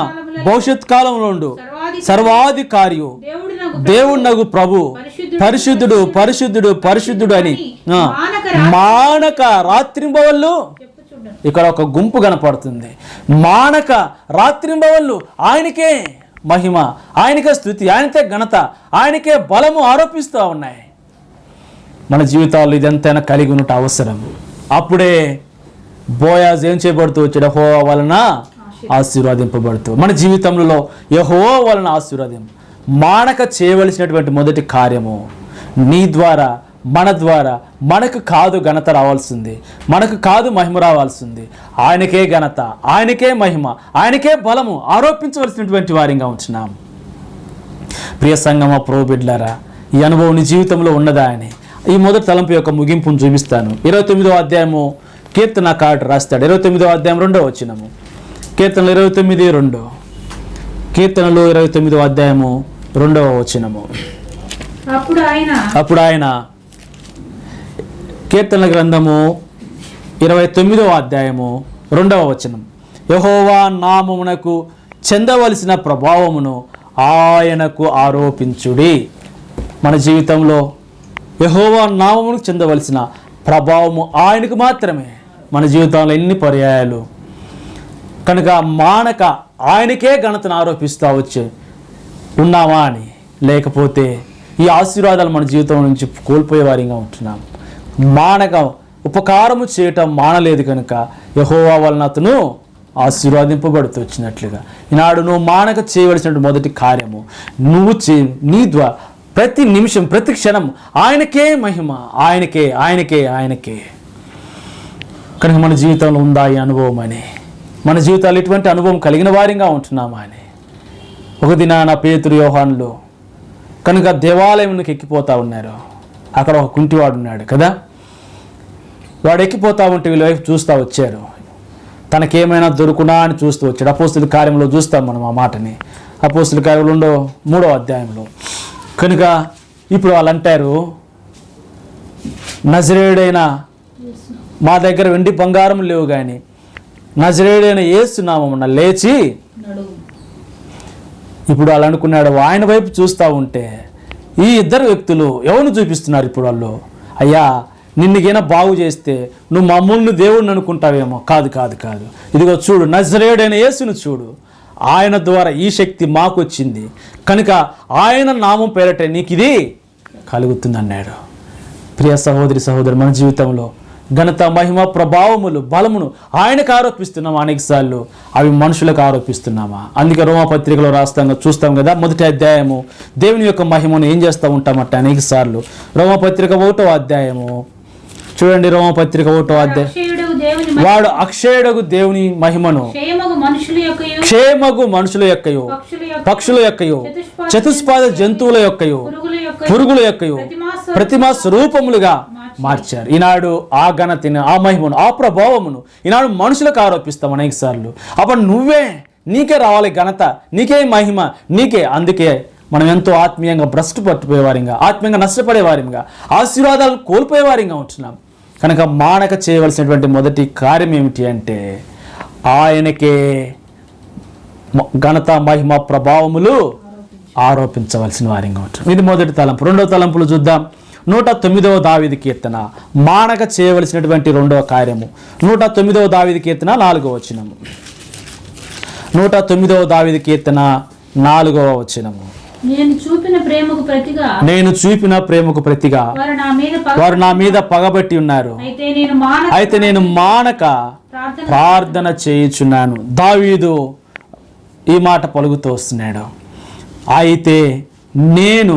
[SPEAKER 1] భవిష్యత్ కాలంలో సర్వాధికారియు దేవుడు ప్రభు పరిశుద్ధుడు పరిశుద్ధుడు పరిశుద్ధుడు అని మానక రాత్రింబవళ్ళు. ఇక్కడ ఒక గుంపు కనపడుతుంది. మానక రాత్రింబవళ్ళు ఆయనకే మహిమ, ఆయనకే స్తుతి, ఆయనకే ఘనత, ఆయనకే బలము ఆరోపిస్తూ ఉన్నాయి. మన జీవితాల్లో ఇదంతైనా కలిగి ఉండటం అవసరం. అప్పుడే బోయాజ్ ఏం చేయబడుతూ వచ్చాడు? యెహోవా వలన ఆశీర్వాదింపబడుతూ. మన జీవితంలో యెహోవా వలన ఆశీర్వాదం మానక చేయవలసినటువంటి మొదటి కార్యము. నీ ద్వారా, మన ద్వారా మనకు కాదు ఘనత రావాల్సింది, మనకు కాదు మహిమ రావాల్సింది. ఆయనకే ఘనత, ఆయనకే మహిమ, ఆయనకే బలము ఆరోపించవలసినటువంటి వారిగా ఉంటున్నాం. ప్రియ సంగమ ప్రభు బిడ్డలారా, ఈ అనుభవం నీ జీవితంలో ఉన్నదా అని ఈ మొదటి తలంపు యొక్క ముగింపును చూపిస్తాను. 29వ అధ్యాయము కీర్తనకారుడు రాస్తాడు. 29వ అధ్యాయం 2వ వచనము, కీర్తనలు 29:2, కీర్తనలు 29వ అధ్యాయము 2వ వచనము. అప్పుడు ఆయన కీర్తనల గ్రంథము 29వ అధ్యాయము 2వ వచనం, యెహోవా నామమునకు చెందవలసిన ప్రభావమును ఆయనకు ఆరోపించుడి. మన జీవితంలో యెహోవా నామమునకు చెందవలసిన ప్రభావము ఆయనకు మాత్రమే. మన జీవితంలో ఎన్ని పర్యాయాలు కనుక మానక ఆయనకే ఘనతను ఆరోపిస్తూ వచ్చే ఉన్నామా అని, లేకపోతే ఈ ఆశీర్వాదాలు మన జీవితం నుంచి కోల్పోయే వారిగా ఉంటున్నాం. మానక ఉపకారము చేయటం మానలేదు కనుక యెహోవా వలన అతను ఆశీర్వాదింపబడుతూ వచ్చినట్లుగా ఈనాడు నువ్వు మానక చేయవలసిన మొదటి కార్యము నువ్వు నీ ద్వారా ప్రతి నిమిషం ప్రతి క్షణం ఆయనకే మహిమ, ఆయనకే ఆయనకే ఆయనకే. కనుక మన జీవితంలో ఉందా ఈ అనుభవం అని, మన జీవితాలు ఇటువంటి అనుభవం కలిగిన వారిగా ఉంటున్నామా అని. ఒక దినాన పేతురు యోహానులు కనుక దేవాలయంలోకి ఎక్కిపోతూ ఉన్నారు. అక్కడ ఒక కుంటివాడు ఉన్నాడు కదా, వాడు ఎక్కిపోతూ ఉంటే వీళ్ళ వైపు చూస్తూ వచ్చారు. తనకేమైనా దొరుకునా అని చూస్తూ వచ్చాడు. అపోస్తుల కార్యంలో చూస్తాం మనం ఆ మాటని, అపోస్తుల కార్యంలో 3వ అధ్యాయంలో. కనుక ఇప్పుడు వాళ్ళు అంటారు, నజరేయుడైన మా దగ్గర వెండి బంగారం లేవు కానీ నజరేయుడైన యేసు నామమున లేచి. ఇప్పుడు వాళ్ళు అనుకున్నాడు, ఆయన వైపు చూస్తూ ఉంటే ఈ ఇద్దరు వ్యక్తులు ఎవరిని చూపిస్తున్నారు ఇప్పుడు వాళ్ళు? అయ్యా నిన్నుగైనా బాగు చేస్తే నువ్వు మమ్మల్ని దేవుడిని అనుకుంటావేమో. కాదు కాదు కాదు, ఇదిగో చూడు నజరేయుడైన యేసును చూడు, ఆయన ద్వారా ఈ శక్తి మాకు వచ్చింది కనుక ఆయన నామం పేరటే నీకు ఇది కలుగుతుంది అన్నాడు. ప్రియ సహోదరి సహోదరు, మన జీవితంలో ఘనత మహిమ ప్రభావములు బలమును ఆయనకు ఆరోపిస్తున్నాం అనేకసార్లు, అవి మనుషులకు ఆరోపిస్తున్నామా? అందుకే రోమపత్రికలో చూస్తాం కదా, 1వ అధ్యాయము దేవుని యొక్క మహిమను ఏం చేస్తూ ఉంటామంటే అనేకసార్లు. రోమపత్రిక 1వ అధ్యాయము చూడండి, రోమపత్రిక 1వ అధ్యాయం. వాడు అక్షయుడగు దేవుని మహిమను క్షేమగు మనుషుల యొక్కయు పక్షుల యొక్కయు చతుష్పాద జంతువుల యొక్కయు పురుగుల యొక్కయు ప్రతిమా స్వరూపములుగా మార్చారు. ఈనాడు ఆ ఘనతని, ఆ మహిమను, ఆ ప్రభావమును ఈనాడు మనుషులకు ఆరోపిస్తాం అనేక సార్లు. అప్పుడు నీకే రావాలి ఘనత, నీకే మహిమ, నీకే. అందుకే మనం ఎంతో ఆత్మీయంగా భ్రష్టు పట్టిపోయేవారిగా, ఆత్మీయంగా నష్టపడేవారిగా, ఆశీర్వాదాలు కోల్పోయేవారిగా ఉంటున్నాం. కనుక మానక చేయవలసినటువంటి మొదటి కార్యం ఏమిటి అంటే ఆయనకే ఘనత మహిమ ప్రభావములు ఆరోపించవలసిన వారిగా ఉంటాం. ఇది మొదటి తలంపు. 2వ తలంపులు చూద్దాం. 109వ దావీదు కీర్తన, మానక చేయవలసినటువంటి 2వ కార్యము. 109వ దావీదు కీర్తన 4వ వచనము. 109వ దావీదు కీర్తన 4వ వచనము.
[SPEAKER 2] నేను చూపిన ప్రేమకు ప్రతిగా
[SPEAKER 1] వారు నా మీద పగబట్టి ఉన్నారు, అయితే నేను మానక ప్రార్థన చేయుచున్నాను. దావీదు ఈ మాట పలుకుతూ వస్తున్నాడు, అయితే నేను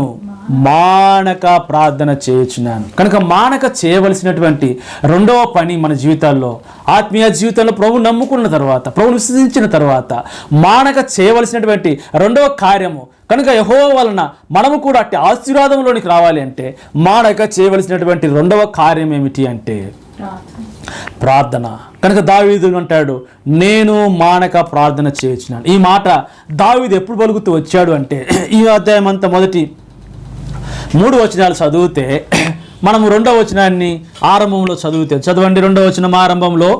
[SPEAKER 1] మానక ప్రార్థన చేయుచున్నాను. కనుక మానక చేయవలసినటువంటి 2వ పని మన జీవితాల్లో, ఆత్మీయ జీవితంలో ప్రభు నమ్ముకున్న తర్వాత, ప్రభు విశ్వసించిన తర్వాత మానక చేయవలసినటువంటి 2వ కార్యము. కనుక యెహోవా వలన మనము కూడా అట్టి ఆశీర్వాదంలోనికి రావాలి అంటే మానక చేయవలసినటువంటి 2వ కార్యం ఏమిటి అంటే ప్రార్థన. కనుక దావీదు అంటాడు, నేను మానక ప్రార్థన చేయుచున్నాను. ఈ మాట దావీదు ఎప్పుడు పలుకుతూ వచ్చాడు అంటే ఈ అధ్యాయం అంతా మొదటి 3 వచనాలు చదివితే, మనము 2వ వచనాన్ని ఆరంభంలో చదవండి. 2వ వచనం ఆరంభంలో,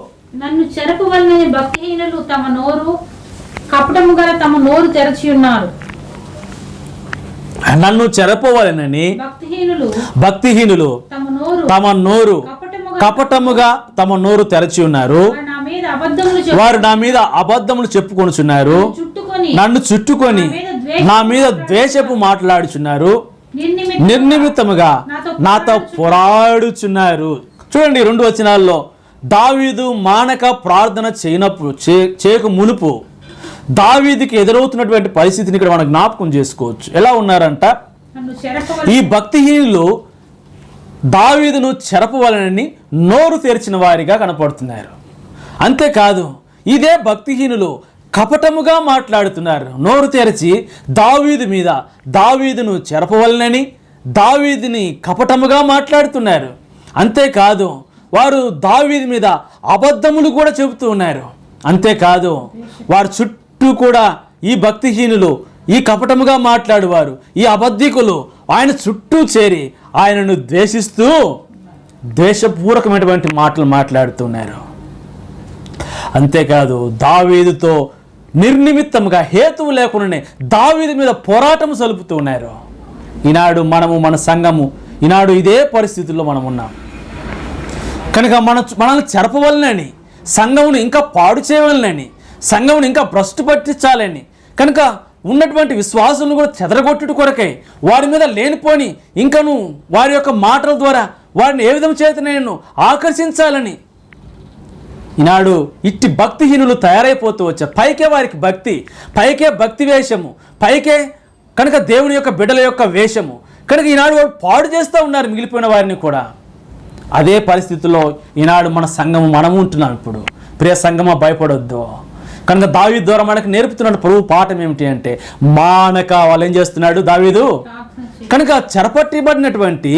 [SPEAKER 2] నన్ను చెరపవలనని భక్తిహీనులు తమ నోరు కపటముగా తమ నోరు తెరచి ఉన్నారు.
[SPEAKER 1] నన్ను చెరపవలనని భక్తిహీనులు తమ నోరు కపటముగా తమ నోరు తెరచి ఉన్నారు. వారు నా మీద అబద్ధములు చెప్పుకొనుచున్నారు, నన్ను చుట్టుకొని నా మీద ద్వేషపు మాట్లాడుచున్నారు, నిర్నిమిత్తముగా నాతో పోరాడుచున్నారు. చూడండి 2 వచనాల్లో దావీదు మానక ప్రార్థన చేయక మునుపు దావీదుకి ఎదురవుతున్నటువంటి పరిస్థితిని ఇక్కడ మనం జ్ఞాపకం చేసుకోవచ్చు. ఎలా ఉన్నారంట, ఈ భక్తిహీనులు దావీదును చెరపవలనని నోరు తెరిచిన వారిగా కనపడుతున్నారు. అంతేకాదు ఇదే భక్తిహీనులు కపటముగా మాట్లాడుతున్నారు. నోరు తెరిచి దావీదును చెరపవలనని దావీదుని కపటముగా మాట్లాడుతున్నారు. అంతేకాదు వారు దావీదు మీద అబద్ధములు కూడా చెబుతూ ఉన్నారు. అంతేకాదు వారి చుట్టూ కూడా ఈ భక్తిహీనులు, ఈ కపటముగా మాట్లాడువారు, ఈ అబద్ధికులు ఆయన చుట్టూ చేరి ఆయనను ద్వేషిస్తూ ద్వేషపూర్వకమైనటువంటి మాటలు మాట్లాడుతున్నారు. అంతేకాదు దావీదుతో నిర్నిమిత్తంగా హేతువు లేకుండానే దావీదు మీద పోరాటం సలుపుతూ ఉన్నారు. ఈనాడు మనము, మన సంఘము ఈనాడు ఇదే పరిస్థితుల్లో మనం ఉన్నాం. కనుక మనల్ని చెరపవలనని, సంఘమును ఇంకా పాడు చేయవలనని, సంఘమును ఇంకా భ్రష్టు పట్టించాలని, కనుక ఉన్నటువంటి విశ్వాసులను కూడా చెదరగొట్టుడు కొరకై వారి మీద లేనిపోని ఇంకను వారి యొక్క మాటల ద్వారా వారిని ఏ విధం చేత నేను ఆకర్షించాలని ఈనాడు ఇట్టి భక్తిహీనులు తయారైపోతూ వచ్చారు. పైకే వారికి భక్తి, పైకే భక్తి వేషము, పైకే కనుక దేవుని యొక్క బిడ్డల యొక్క వేషము కనుక ఈనాడు వారు పాడు చేస్తూ ఉన్నారు మిగిలిపోయిన వారిని కూడా. అదే పరిస్థితుల్లో ఈనాడు మన సంఘము మనము ఉంటున్నాం. ఇప్పుడు ప్రియ సంఘమా, భయపడొద్దు. కనుక దావీదు ద్వారా మనకు నేర్పుతున్నాడు ప్రభు పాఠం ఏమిటి అంటే, మానక వాళ్ళు ఏం చేస్తున్నాడు దావీదు కనుక చెరపట్టిబడినటువంటి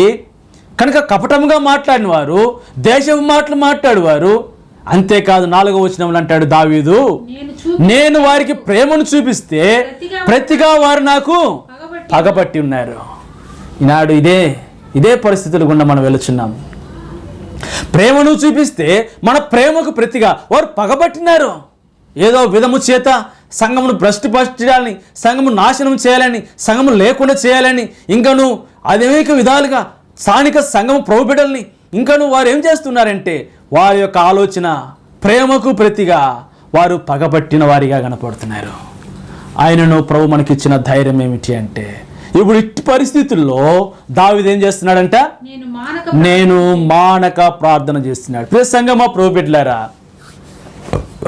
[SPEAKER 1] కనుక కపటముగా మాట్లాడిన వారు, దేశపు మాటలు మాట్లాడేవారు. అంతేకాదు 4వ వచనంలో అంటాడు దావీదు, నేను వారికి ప్రేమను చూపిస్తే ప్రతిగా వారు నాకు పగబట్టి ఉన్నారు. ఈనాడు ఇదే పరిస్థితుల గుండా మనం వెళుచున్నాం. ప్రేమను చూపిస్తే మన ప్రేమకు ప్రతిగా వారు పగబట్టినారు. ఏదో విధము చేత సంఘమును భ్రష్టుపరచాలని, సంఘము నాశనం చేయాలని, సంఘము లేకుండా చేయాలని, ఇంకను అనేక విధాలుగా స్థానిక సంఘము ప్రభు బిడ్డల్ని ఇంకను వారు ఏం చేస్తున్నారంటే వారి యొక్క ఆలోచన ప్రేమకు ప్రతిగా వారు పగబట్టిన వారిగా కనపడుతున్నారు. ఆయనను ప్రభు మనకిచ్చిన ధైర్యం ఏమిటి అంటే, ఇప్పుడు ఇట్టి పరిస్థితుల్లో దావీదు ఏం చేస్తున్నాడంట, నేను మానక ప్రార్థన చేస్తున్నాడు. ప్రియ సంఘమా, ప్రభు బిడ్డలారా,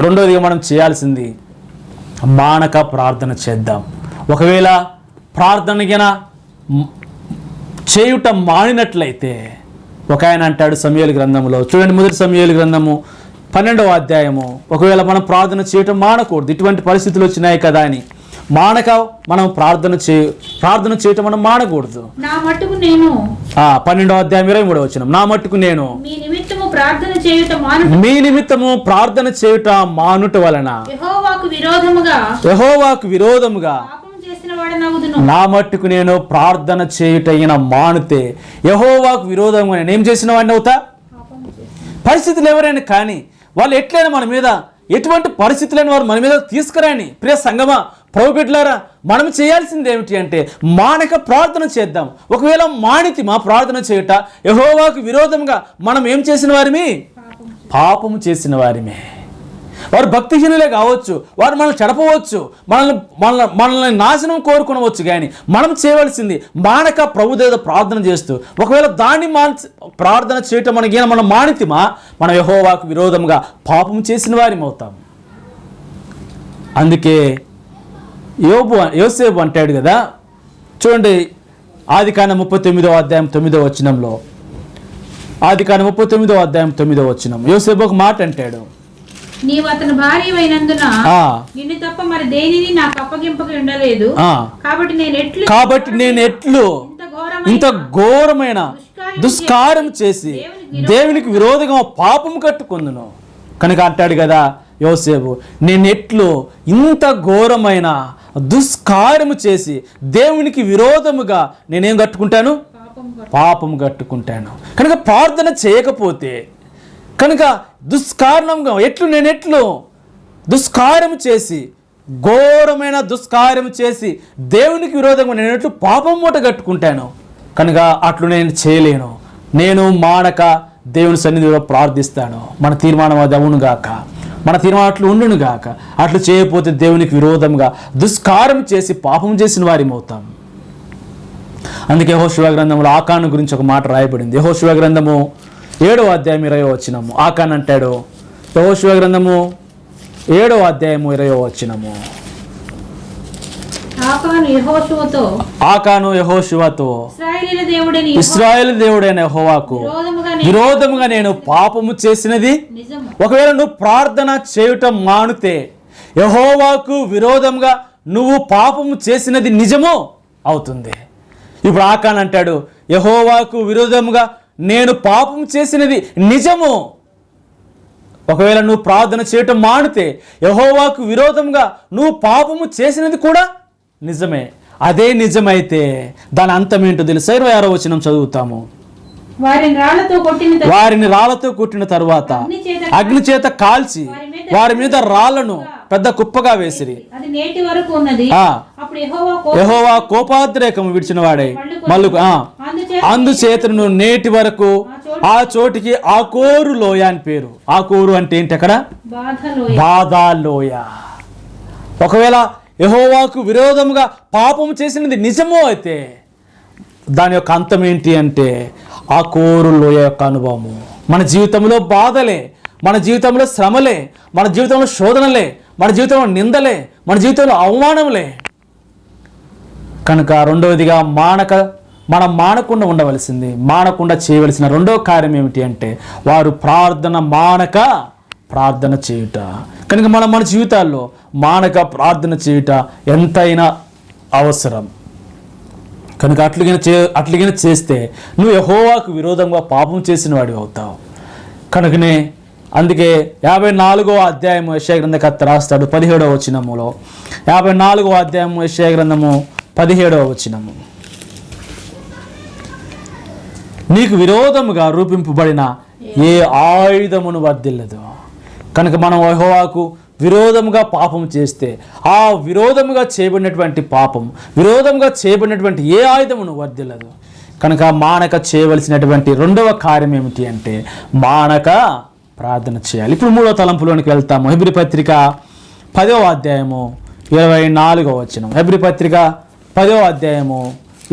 [SPEAKER 1] రెండోదిగా మనం చేయాల్సింది మానక ప్రార్థన చేద్దాం. ఒకవేళ ప్రార్థన చేయుట మానినట్లయితే ఒక ఆయన అంటాడు సమూయేలు గ్రంథంలో, చూడండి మొదటి సమూయేలు గ్రంథము 12వ అధ్యాయము, ఒకవేళ మనం ప్రార్థన చేయటం మానకూడదు, ఇటువంటి పరిస్థితులు వచ్చినాయి కదా అని మానక మనం ప్రార్థన చేయటం మనం మానకూడదు.
[SPEAKER 2] నా మట్టుకు నేను
[SPEAKER 1] 12వ అధ్యాయం 23వ వచనం, నా మట్టుకు నేను మీ నిమిత్తము ప్రార్థన చేయుట మానుట వలన యెహోవాకు విరోధముగా నా మట్టుకు నేను ప్రార్థన చేయుటైన మానుతే యెహోవాకు విరోధంగా నేను ఏం చేసిన వాడిని అవుతా. పరిస్థితులు ఎవరైనా కానీ వాళ్ళు ఎట్లయినా మన మీద ఎటువంటి పరిస్థితులైన వారు మన మీద తీసుకురాని. ప్రియ సంగమా, ప్రభు బిడ్డలారా, మనం చేయాల్సింది ఏమిటి అంటే మానక ప్రార్థన చేద్దాం. ఒకవేళ మానితి మా ప్రార్థన చేయుట యెహోవాకు విరోధంగా మనం ఏం చేసిన వారిమి, పాపము చేసిన వారిమే. వారు భక్తిహీనులే కావచ్చు, వారు మనల్ని చెడపవచ్చు, మనల్ని నాశనం కోరుకునవచ్చు. కానీ మనం చేయవలసింది మానక ప్రభు దగ్గర ప్రార్థన చేస్తూ, ఒకవేళ దాన్ని ప్రార్థన చేయటం మనం మానితిమా, మనం యెహోవాకు విరోధంగా పాపం చేసిన వారిని అవుతాం. అందుకే యోసేపు అంటాడు కదా, చూడండి ఆదికాండం 39వ అధ్యాయం 9వ వచనంలో, ఆదికాండం 39వ అధ్యాయం 9వ వచనం యోసేపు ఒక మాట అంటాడు,
[SPEAKER 2] నీవు అతని భార్యవైనందున నిన్ను తప్ప మరి దేనిని నాకు అప్పగింపక ఉండలేదు. కాబట్టి నేను ఎట్లు
[SPEAKER 1] ఇంత ఘోరమైన దుష్కారం చేసి దేవునికి విరోధంగా పాపం కట్టుకొందును. కనుక అంటాడు కదా యోసేపు, నేనెట్లు ఇంత ఘోరమైన దుష్కార్యము చేసి దేవునికి విరోధముగా నేనేం కట్టుకుంటాను, పాపం కట్టుకుంటాను. కనుక ప్రార్థన చేయకపోతే కనుక దుష్కారణంగా నేనెట్లు దుష్కార్యము చేసి, ఘోరమైన దుష్కార్యము చేసి దేవునికి విరోధంగా నేనెట్లు పాపం మూట కట్టుకుంటాను. కనుక అట్లు నేను చేయలేను. నేను మానక దేవుని సన్నిధిలో ప్రార్థిస్తాను. మన తీర్మానం అది అవును గాక, మన తీర్మానం అట్లు ఉండును గాక. అట్లు చేయకపోతే దేవునికి విరోధంగా దుష్కార్యం చేసి పాపం చేసిన వారిని అవుతాం. అందుకే యెహోషువ గ్రంథంలో ఆకాను గురించి ఒక మాట రాయబడింది. యెహోషువ గ్రంథము 7వ అధ్యాయం 20వ వచనము, ఆకాన్ అంటాడు, యెహోషువ గ్రంథము 7వ అధ్యాయము 20వ వచనము, ఆకాను యెహోషువతో ఇశ్రాయేలు దేవుడైన యెహోవాకు విరోధముగా నేను పాపము చేసినది. ఒకవేళ నువ్వు ప్రార్థన చేయటం మానుతే యెహోవాకు విరోధంగా నువ్వు పాపము చేసినది నిజము అవుతుంది. ఇప్పుడు ఆకాన్ అంటాడు, యెహోవాకు విరోధముగా నేను పాపం చేసినది నిజము. ఒకవేళ నువ్వు ప్రార్థన చేయటం మానితే యెహోవాకు విరోధంగా నువ్వు పాపము చేసినది కూడా నిజమే. అదే నిజమైతే దాని అంతమేంటో తెలుసా? 26వ వచనం చదువుతాము. వారిని రాళ్లతో కొట్టిన తరువాత అగ్ని చేత కాల్చి వారి మీద రాళ్లను పెద్ద కుప్పగా వేసిరి. యెహోవా కోపాద్రేకము విడిచిన వాడై మళ్ళీ అందుచేతను నేటి వరకు ఆ చోటికి ఆకోరు లోయ అని పేరు. ఆకోరు అంటే ఏంటి? అక్కడ బాధాలోయ. ఒకవేళ యెహోవాకు విరోధముగా పాపం చేసినది నిజమో అయితే దాని యొక్క అంతం ఏంటి అంటే ఆకోరు లోయ యొక్క అనుభవము. మన జీవితంలో బాధలే, మన జీవితంలో శ్రమలే, మన జీవితంలో శోధనలే, మన జీవితంలో నిందలే, మన జీవితంలో అవమానములే. కనుక రెండవదిగా మనం మానకుండా ఉండవలసింది, మానకుండా చేయవలసిన రెండవ కార్యం ఏమిటి అంటే వారు ప్రార్థన చేయుట. కనుక మన జీవితాల్లో మానక ప్రార్థన చేయుట ఎంతైనా అవసరం. కనుక అట్లుగానే చేస్తే నువ్వు యెహోవాకు విరోధంగా పాపం చేసిన వాడివి అవుతావు. కనుకనే అందుకే 54వ అధ్యాయము యెషయా గ్రంథకర్త రాస్తాడు 17వ వచనములో, 54వ అధ్యాయము యెషయా గ్రంథము 17వ వచనము, నీకు విరోధముగా రూపింపబడిన ఏ ఆయుధమును వర్ధిల్లదు. కనుక మనం యెహోవాకు విరోధముగా పాపం చేస్తే ఆ విరోధముగా చేయబడినటువంటి పాపం, విరోధముగా చేయబడినటువంటి ఏ ఆయుధమును వర్ధిల్లదు. కనుక మానక చేయవలసినటువంటి రెండవ కార్యం ఏమిటి అంటే మానక ప్రార్థన చేయాలి. ఇప్పుడు మూడవ తలంపులోనికి వెళ్తాము. హెబ్రీ పత్రిక 10వ అధ్యాయము 24వ వచనం. హెబ్రీ పత్రిక 10వ అధ్యాయము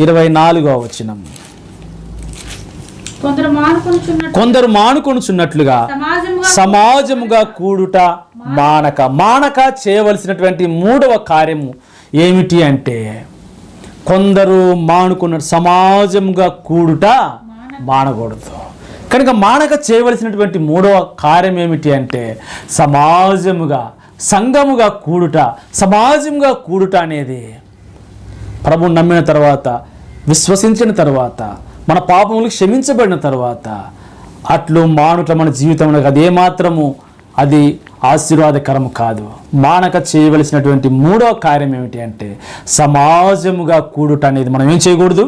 [SPEAKER 1] 24వ వచనం. కొందరు మానుకొనుచున్నట్లుగా సమాజముగా కూడుట మానక చేయవలసినటువంటి మూడవ కార్యము ఏమిటి అంటే కొందరు సమాజముగా కూడుట మానకూడదు. కనుక మానక చేయవలసినటువంటి మూడవ కార్యం ఏమిటి అంటే సంఘముగా కూడుట, సమాజముగా కూడుట అనేది ప్రభువు నమ్మిన తర్వాత, విశ్వసించిన తర్వాత, మన పాపములు క్షమించబడిన తర్వాత అట్లు మానుట మన జీవితంలో అది ఆశీర్వాదకరము కాదు. మానక చేయవలసినటువంటి మూడవ కార్యం ఏమిటి అంటే సమాజముగా కూడుట అనేది మనం ఏం చేయకూడదు,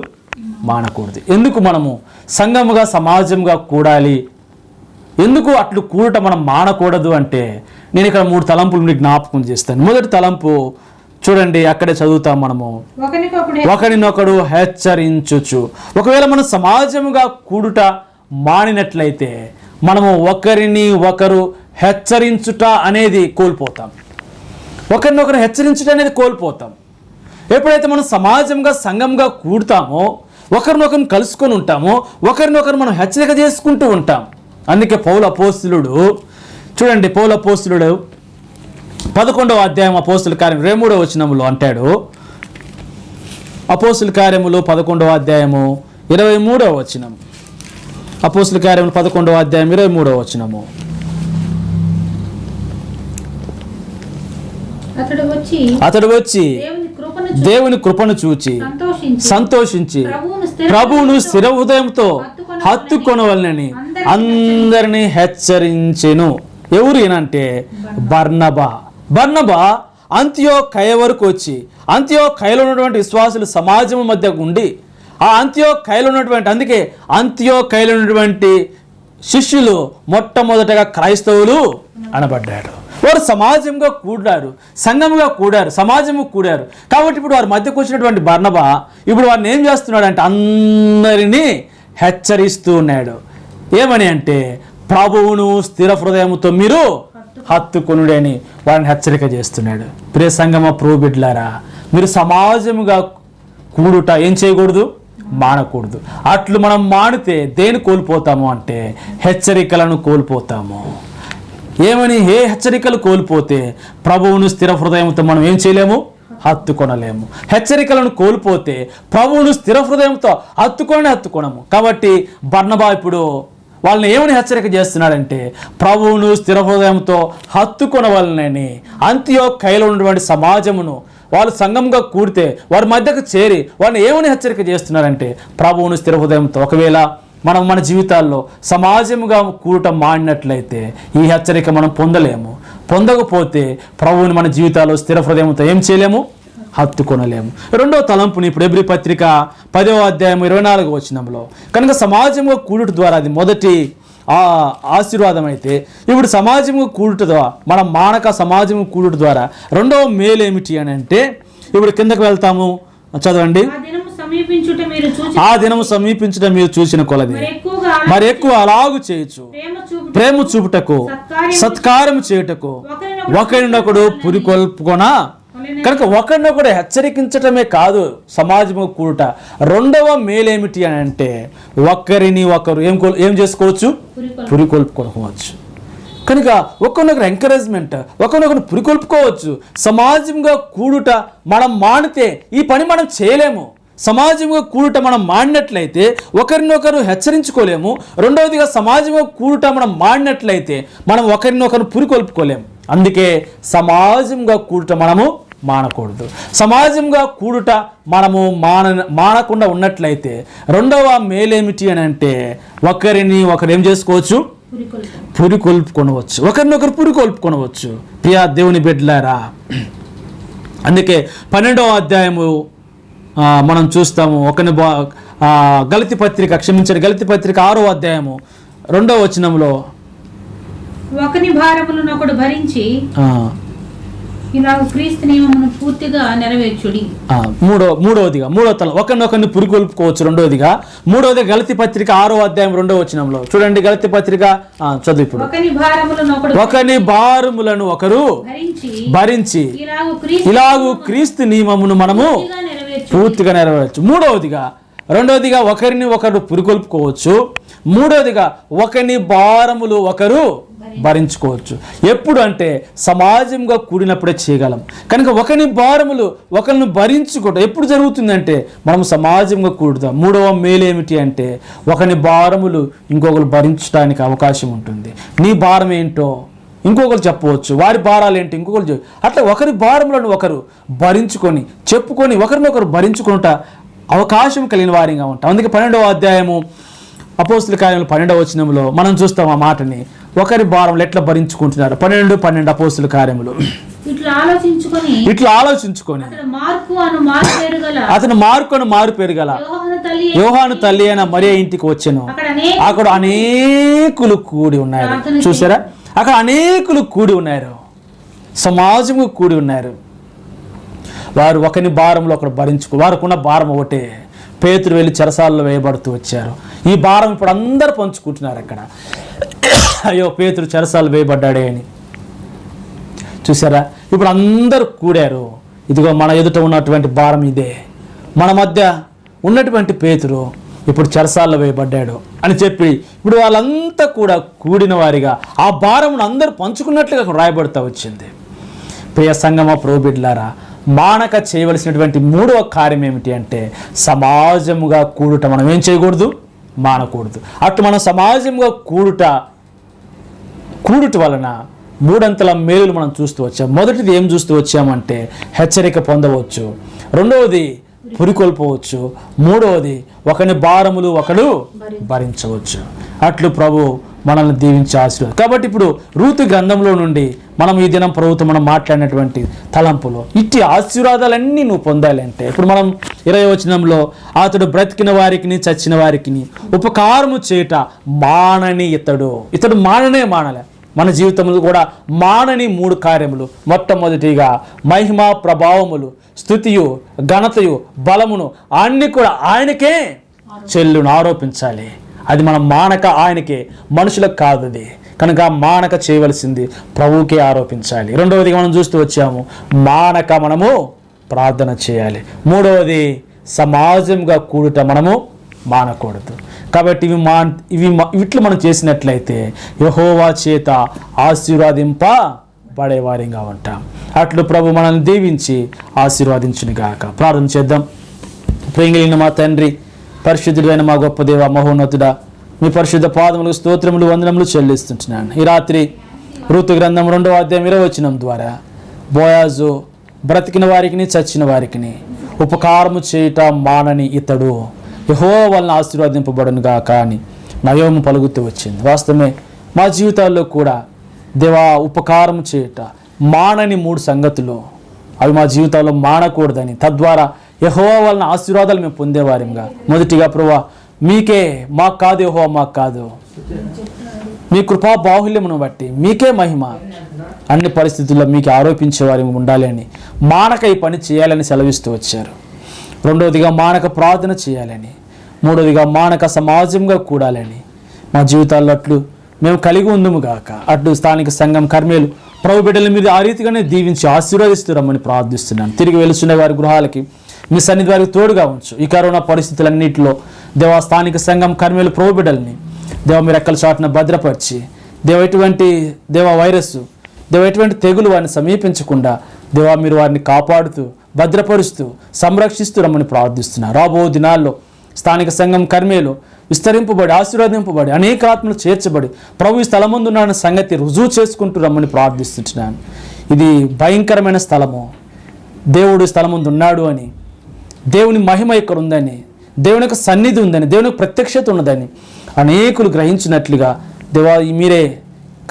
[SPEAKER 1] మానకూడదు. ఎందుకు మనము సంఘముగా సమాజంగా కూడాలి, ఎందుకు అట్లు కూడుట మనం మానకూడదు అంటే నేను ఇక్కడ 3 తలంపులు మీకు జ్ఞాపకం చేస్తాను. మొదటి తలంపు చూడండి, అక్కడే చదువుతాం మనము, ఒకరినొకడు హెచ్చరించుచు. ఒకవేళ మనం సమాజముగా కూడుట మానినట్లయితే మనము ఒకరిని ఒకరు హెచ్చరించుట అనేది కోల్పోతాం. ఒకరినొకరు హెచ్చరించుట అనేది కోల్పోతాం. ఎప్పుడైతే మనం సమాజంగా సంఘంగా కూడుతామో, ఒకరినొకరిని కలుసుకొని ఉంటామో, ఒకరినొకరు మనం హెచ్చరిక చేసుకుంటూ ఉంటాం. అందుకే పౌలు అపోస్తలుడు చూడండి, 11వ అధ్యాయం అపోస్తల కార్యం 23వ వచనములో అంటాడు. అపోస్తల కార్యములు 11వ అధ్యాయము 23వ వచనం. అపోస్తల కార్యములు 11వ అధ్యాయం 23వ వచనము. అతడు వచ్చి దేవుని కృపను చూచి సంతోషించి ప్రభువును స్థిర హృదయంతో హత్తుకొనవలెనని అందరినీ హెచ్చరించెను. ఎవరు ఏనంటే బర్నబా అంత్యోకయ వరకు వచ్చి, అంత్యోకయలో ఉన్నటువంటి విశ్వాసులు సమాజం మధ్య ఉండి, ఆ అంత్యోకయలో ఉన్నటువంటి శిష్యులు మొట్టమొదటగా క్రైస్తవులు అనబడ్డారు. వారు సమాజంగా కూడారు, సంఘముగా కూడారు, సమాజము కూడారు. కాబట్టి ఇప్పుడు వారి మధ్యకు వచ్చినటువంటి బర్నబా ఇప్పుడు వారిని ఏం చేస్తున్నాడు అంటే అందరినీ హెచ్చరిస్తూ ఉన్నాడు. ఏమని అంటే ప్రభువును స్థిర హృదయముతో మీరు హత్తుకొనుడి అని వారిని హెచ్చరిక చేస్తున్నాడు. ప్రియ సంగమ ప్రభు బిడ్డలారా, మీరు సమాజముగా కూడుట ఏం చేయకూడదు, మానకూడదు. అట్లు మనం మానితే దేని కోల్పోతాము అంటే హెచ్చరికలను కోల్పోతాము. ఏమని హెచ్చరికలు కోల్పోతే ప్రభువును స్థిర హృదయంతో మనం ఏం చేయలేము, హత్తుకొనలేము. హెచ్చరికలను కోల్పోతే ప్రభువును స్థిర హృదయంతో హత్తుకొనము. కాబట్టి బర్నబా ఇప్పుడు వాళ్ళని ఏమని హెచ్చరిక చేస్తున్నాడంటే ప్రభువును స్థిర హృదయంతో హత్తుకొనవలనని అంత్యోకయలో ఉన్నటువంటి సమాజమును వాళ్ళు సంఘంగా కూడితే వారి మధ్యకు చేరి వాళ్ళని ఏమని హెచ్చరిక చేస్తున్నారంటే ప్రభువును స్థిర హృదయంతో. ఒకవేళ మనం మన జీవితాల్లో సమాజముగా కూడటం మాడినట్లయితే ఈ హెచ్చరిక మనం పొందకపోతే ప్రభువుని మన జీవితాల్లో స్థిర హృదయంతో ఏం చేయలేము, హత్తుకొనలేము. రెండవ తలంపుని ఇప్పుడు హెబ్రీ పత్రిక 10వ అధ్యాయం 24వ వచనంలో, కనుక సమాజంగా కూడుట ద్వారా అది మొదటి ఆశీర్వాదం అయితే ఇప్పుడు సమాజంగా కూడుట ద్వారా మనం మానక సమాజం కూడుట ద్వారా రెండవ మేలు ఏమిటి అని అంటే ఇప్పుడు కిందకు వెళ్తాము, చదవండి. ఆ దినము సమీపించుట మీరు చూసిన కొలది మరి ఎక్కువ అలాగు చేయొచ్చు, ప్రేమ చూపుటకు సత్కారం చేయుటకు ఒకరినొకడు పురికొల్పుకొన. కనుక ఒకరినొకడు హెచ్చరికించటమే కాదు సమాజము కూడుట, రెండవ మేలేమిటి అని అంటే ఒకరిని ఒకరు ఏం చేసుకోవచ్చు, పురికొల్పుకోవచ్చు. కనుక ఒకరినొకరు ఎంకరేజ్మెంట్, ఒకరినొకరు పురికొల్పుకోవచ్చు. సమాజంగా కూడుట మనం మానితే ఈ పని మనం చేయలేము. సమాజంగా కూడుట మనం మాడినట్లయితే ఒకరినొకరు హెచ్చరించుకోలేము. రెండవదిగా సమాజంగా కూడుట మనం మాడినట్లయితే మనం ఒకరినొకరు పురికొల్పుకోలేము. అందుకే సమాజంగా కూడుట మనము మానకూడదు. సమాజంగా కూడుట మనము మానకుండా ఉన్నట్లయితే రెండవ మేలేమిటి అని అంటే ఒకరిని ఒకరు ఏం చేసుకోవచ్చు? పురికొల్పుకొనవచ్చు, ఒకరినొకరు పురికొల్పుకొనవచ్చు. ప్రియా దేవుని బిడ్డలారా, అందుకే 12వ అధ్యాయము మనం చూస్తాము. గలతీ పత్రిక 6వ అధ్యాయము 2వ వచనంలో
[SPEAKER 2] ఒకని భారములను ఒకడు భరించి ఇలా క్రీస్తు నియమమును పూర్తిగా నెరవేర్చుడి. మూడో తలం ఒకరినొకరిని పురికొల్పుకోవచ్చు. మూడవదిగా గలతీ పత్రిక 6వ అధ్యాయం 2వ వచనంలో చూడండి. గలతీ పత్రిక చదువు ఇప్పుడు. ఒకని భారములను ఒకరు భరించి ఇలాగు క్రీస్తు నియమమును మనము పూర్తిగా నెరవేర్చు. రెండవదిగా ఒకరిని ఒకరు పురికొల్పుకోవచ్చు. మూడవదిగా ఒకరిని భారములు ఒకరు భరించుకోవచ్చు. ఎప్పుడు అంటే సమాజంగా కూడినప్పుడే చేయగలం. కనుక ఒకరిని భారములు ఒకరిని భరించుకోవటం ఎప్పుడు జరుగుతుందంటే మనం సమాజంగా కూడుతాం. మూడవ మేలేమిటి అంటే ఒకరిని భారములు ఇంకొకరు భరించడానికి అవకాశం ఉంటుంది. నీ భారం ఏంటో ఇంకొకరు చెప్పవచ్చు, వారి భారాలు ఏంటి ఇంకొకరు అట్లా ఒకరి భారములను ఒకరు భరించుకొని చెప్పుకొని ఒకరినొకరు భరించుకుంటా అవకాశం కలిగిన వారిగా ఉంటాం. అందుకే 12వ అధ్యాయము అపోస్తుల కార్యములు 12వ వచనంలో మనం చూస్తాం ఆ మాటని. ఒకరి భారములు ఎట్లా భరించుకుంటున్నారు. 12 అపోస్తుల కార్యములు. ఇట్లా ఆలోచించుకొని అతను మార్కు అను మారు పేరు గల యోహాను తల్లి అయిన మరియ ఇంటికి వచ్చెను. అక్కడ అనేకులు కూడి ఉన్నారు. చూసారా, అక్కడ అనేకులు కూడి ఉన్నారు, సమాజము కూడి ఉన్నారు. వారు ఒకరి భారంలో ఒకరు వారికున్న భారం ఒకటే. పేతురు వెళ్ళి చెరసాలలో వేయబడుతూ వచ్చారు. ఈ భారం ఇప్పుడు అందరూ పంచుకుంటున్నారు అక్కడ. అయ్యో పేతురు చెరసాలు వేయబడ్డాడే అని. చూసారా, ఇప్పుడు అందరూ కూడారు. ఇదిగో మన ఎదుట ఉన్నటువంటి భారం ఇదే. మన మధ్య ఉన్నటువంటి పేతురు ఇప్పుడు చెరసాల్లో వేయబడ్డాడు అని చెప్పి ఇప్పుడు వాళ్ళంతా కూడా కూడిన వారిగా ఆ భారమును అందరూ పంచుకున్నట్లుగా రాయబడుతూ వచ్చింది. ప్రియ సంగమ ప్రభు బిడ్డలారా, మానక చేయవలసినటువంటి 3వ కార్యం ఏమిటి అంటే సమాజముగా కూడుట మనం ఏం చేయకూడదు? మానకూడదు. అటు మనం సమాజంగా కూడుట వలన 3 అంతల మేలులు మనం చూస్తూ వచ్చాం. మొదటిది ఏం చూస్తూ వచ్చామంటే హెచ్చరిక పొందవచ్చు. రెండవది పురికొల్పవచ్చు. మూడవది ఒకని భారములు ఒకడు భరించవచ్చు. అట్లు ప్రభు మనల్ని దీవించి ఆశీర్వాదం. కాబట్టి ఇప్పుడు రూతు గ్రంథంలో నుండి మనం ఈ దినం ప్రభుత్వం మనం మాట్లాడినటువంటి తలంపులో ఇట్టి ఆశీర్వాదాలన్నీ నువ్వు పొందాలి అంటే ఇప్పుడు మనం 20వ వచనంలో అతడు బ్రతికిన వారికి చచ్చిన వారికి ఉపకారము చేయుట మానని ఇతడు మానలే. మన జీవితంలో కూడా మానని 3 కార్యములు. మొట్టమొదటిగా మహిమ ప్రభావములు, స్తుతియు ఘనతయు బలమును అన్ని కూడా ఆయనకే చెల్లును ఆరోపించాలి. అది మనం మానక ఆయనకే, మనుషులకు కాదు. అది కనుక మానక చేయవలసింది ప్రభువుకే ఆరోపించాలి. రెండవదిగా మనం చూస్తూ వచ్చాము మానక మనము ప్రార్థన చేయాలి. మూడవది సమాజంగా కూడుట మనము మానకూడదు. కాబట్టి ఇట్లు మనం చేసినట్లయితే యెహోవా చేత ఆశీర్వాదింపబడేవారిగా ఉంటాం. అట్లు ప్రభు మనల్ని దీవించి ఆశీర్వాదించునుగాక. ప్రార్థన చేద్దాం. ప్రియమైన మా తండ్రి, పరిశుద్ధుడైన మా గొప్ప దేవ, మహోన్నతుడా, మీ పరిశుద్ధ పాదములకు స్తోత్రములు వందనములు చెల్లిస్తుంటున్నాను. ఈ రాత్రి రూతు గ్రంథం 2వ అధ్యాయం 20వ వచనం ద్వారా బోయాజు బ్రతికిన వారికి చచ్చిన వారికి ఉపకారము చేయుట మానని ఇతడు యెహోవా వలన ఆశీర్వాదింపబడునుగాక అని నయోము పలుకుతూ వచ్చింది. వాస్తవమే మా జీవితాల్లో కూడా దేవా ఉపకారం చేయుట మానని 3 సంగతులు అవి మా జీవితాల్లో మానకూడదని, తద్వారా యెహోవా వలన ఆశీర్వాదాలు మేము పొందేవారిగా. మొదటిగా ప్రభువా మీకే, మాకు కాదు, యెహోవా మాకు కాదు, మీ కృపా బాహుల్యమును బట్టి మీకే మహిమ, అన్ని పరిస్థితుల్లో మీకు ఆరోపించేవారి ఉండాలి అని మానక ఈ పని చేయాలని సెలవిస్తూ వచ్చారు. రెండవదిగా మానక ప్రార్థన చేయాలని, మూడవదిగా మానక సమాజంగా కూడాలని మా జీవితాల్లో అట్లు మేము కలిగి ఉందుము గాక. అట్లు స్థానిక సంఘం కర్మేలు ప్రభు బిడ్డల మీద ఆ రీతిగానే దీవించి ఆశీర్వదిస్తున్నామని ప్రార్థిస్తున్నాను. తిరిగి వెలుచున్న వారి గృహాలకి మీ సన్నిధి వారికి తోడుగా ఉంచు. ఈ కరోనా పరిస్థితులన్నింటిలో దేవా స్థానిక సంఘం కర్మేలు ప్రభు బిడ్డల్ని దేవ మీ రెక్కల చాటున భద్రపరిచి దేవా వైరస్, ఎటువంటి తెగులు వారిని సమీపించకుండా దేవా మీరు వారిని కాపాడుతూ భద్రపరుస్తూ సంరక్షిస్తూ రమ్మని ప్రార్థిస్తున్నారు. రాబో దినాల్లో స్థానిక సంఘం కర్మేలో విస్తరింపబడి ఆశీర్వదింపబడి అనేక ఆత్మలు చేర్చబడి ప్రభు ఈ స్థలం ముందు ఉన్న సంగతి రుజువు చేసుకుంటూ రమ్మని ప్రార్థిస్తున్నాను. ఇది భయంకరమైన స్థలము, దేవుడు స్థలం ముందు ఉన్నాడు అని, దేవుని మహిమ ఇక్కడ ఉందని, దేవుని యొక్క సన్నిధి ఉందని, దేవుని యొక్క ప్రత్యక్షత ఉన్నదని అనేకులు గ్రహించినట్లుగా దేవా మీరే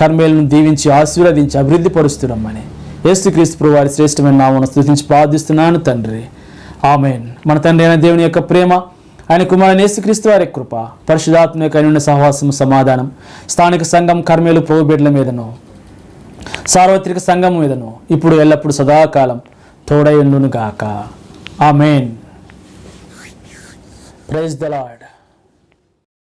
[SPEAKER 2] కర్మేలను దీవించి ఆశీర్వదించి అభివృద్ధి పరుస్తురమ్మని యేసుక్రీస్తు ప్రభు వారి శ్రేష్టమైన నామమున స్తుతించి ప్రార్థిస్తున్నాను తండ్రి. ఆమేన్. మన తండ్రి అయిన దేవుని యొక్క ప్రేమ, ఆయన కుమారుని యేసుక్రీస్తు వారి కృప, పరిశుద్ధాత్మ యొక్క అన్యోన్య సహవాసము సమాధానం స్థానిక సంఘం కర్మేలు ప్రభు బిడ్డల మీదను సార్వత్రిక సంఘం మీదను ఇప్పుడు ఎల్లప్పుడు సదాకాలం తోడై ఉండును గాక. ఆమేన్. Praise the lord.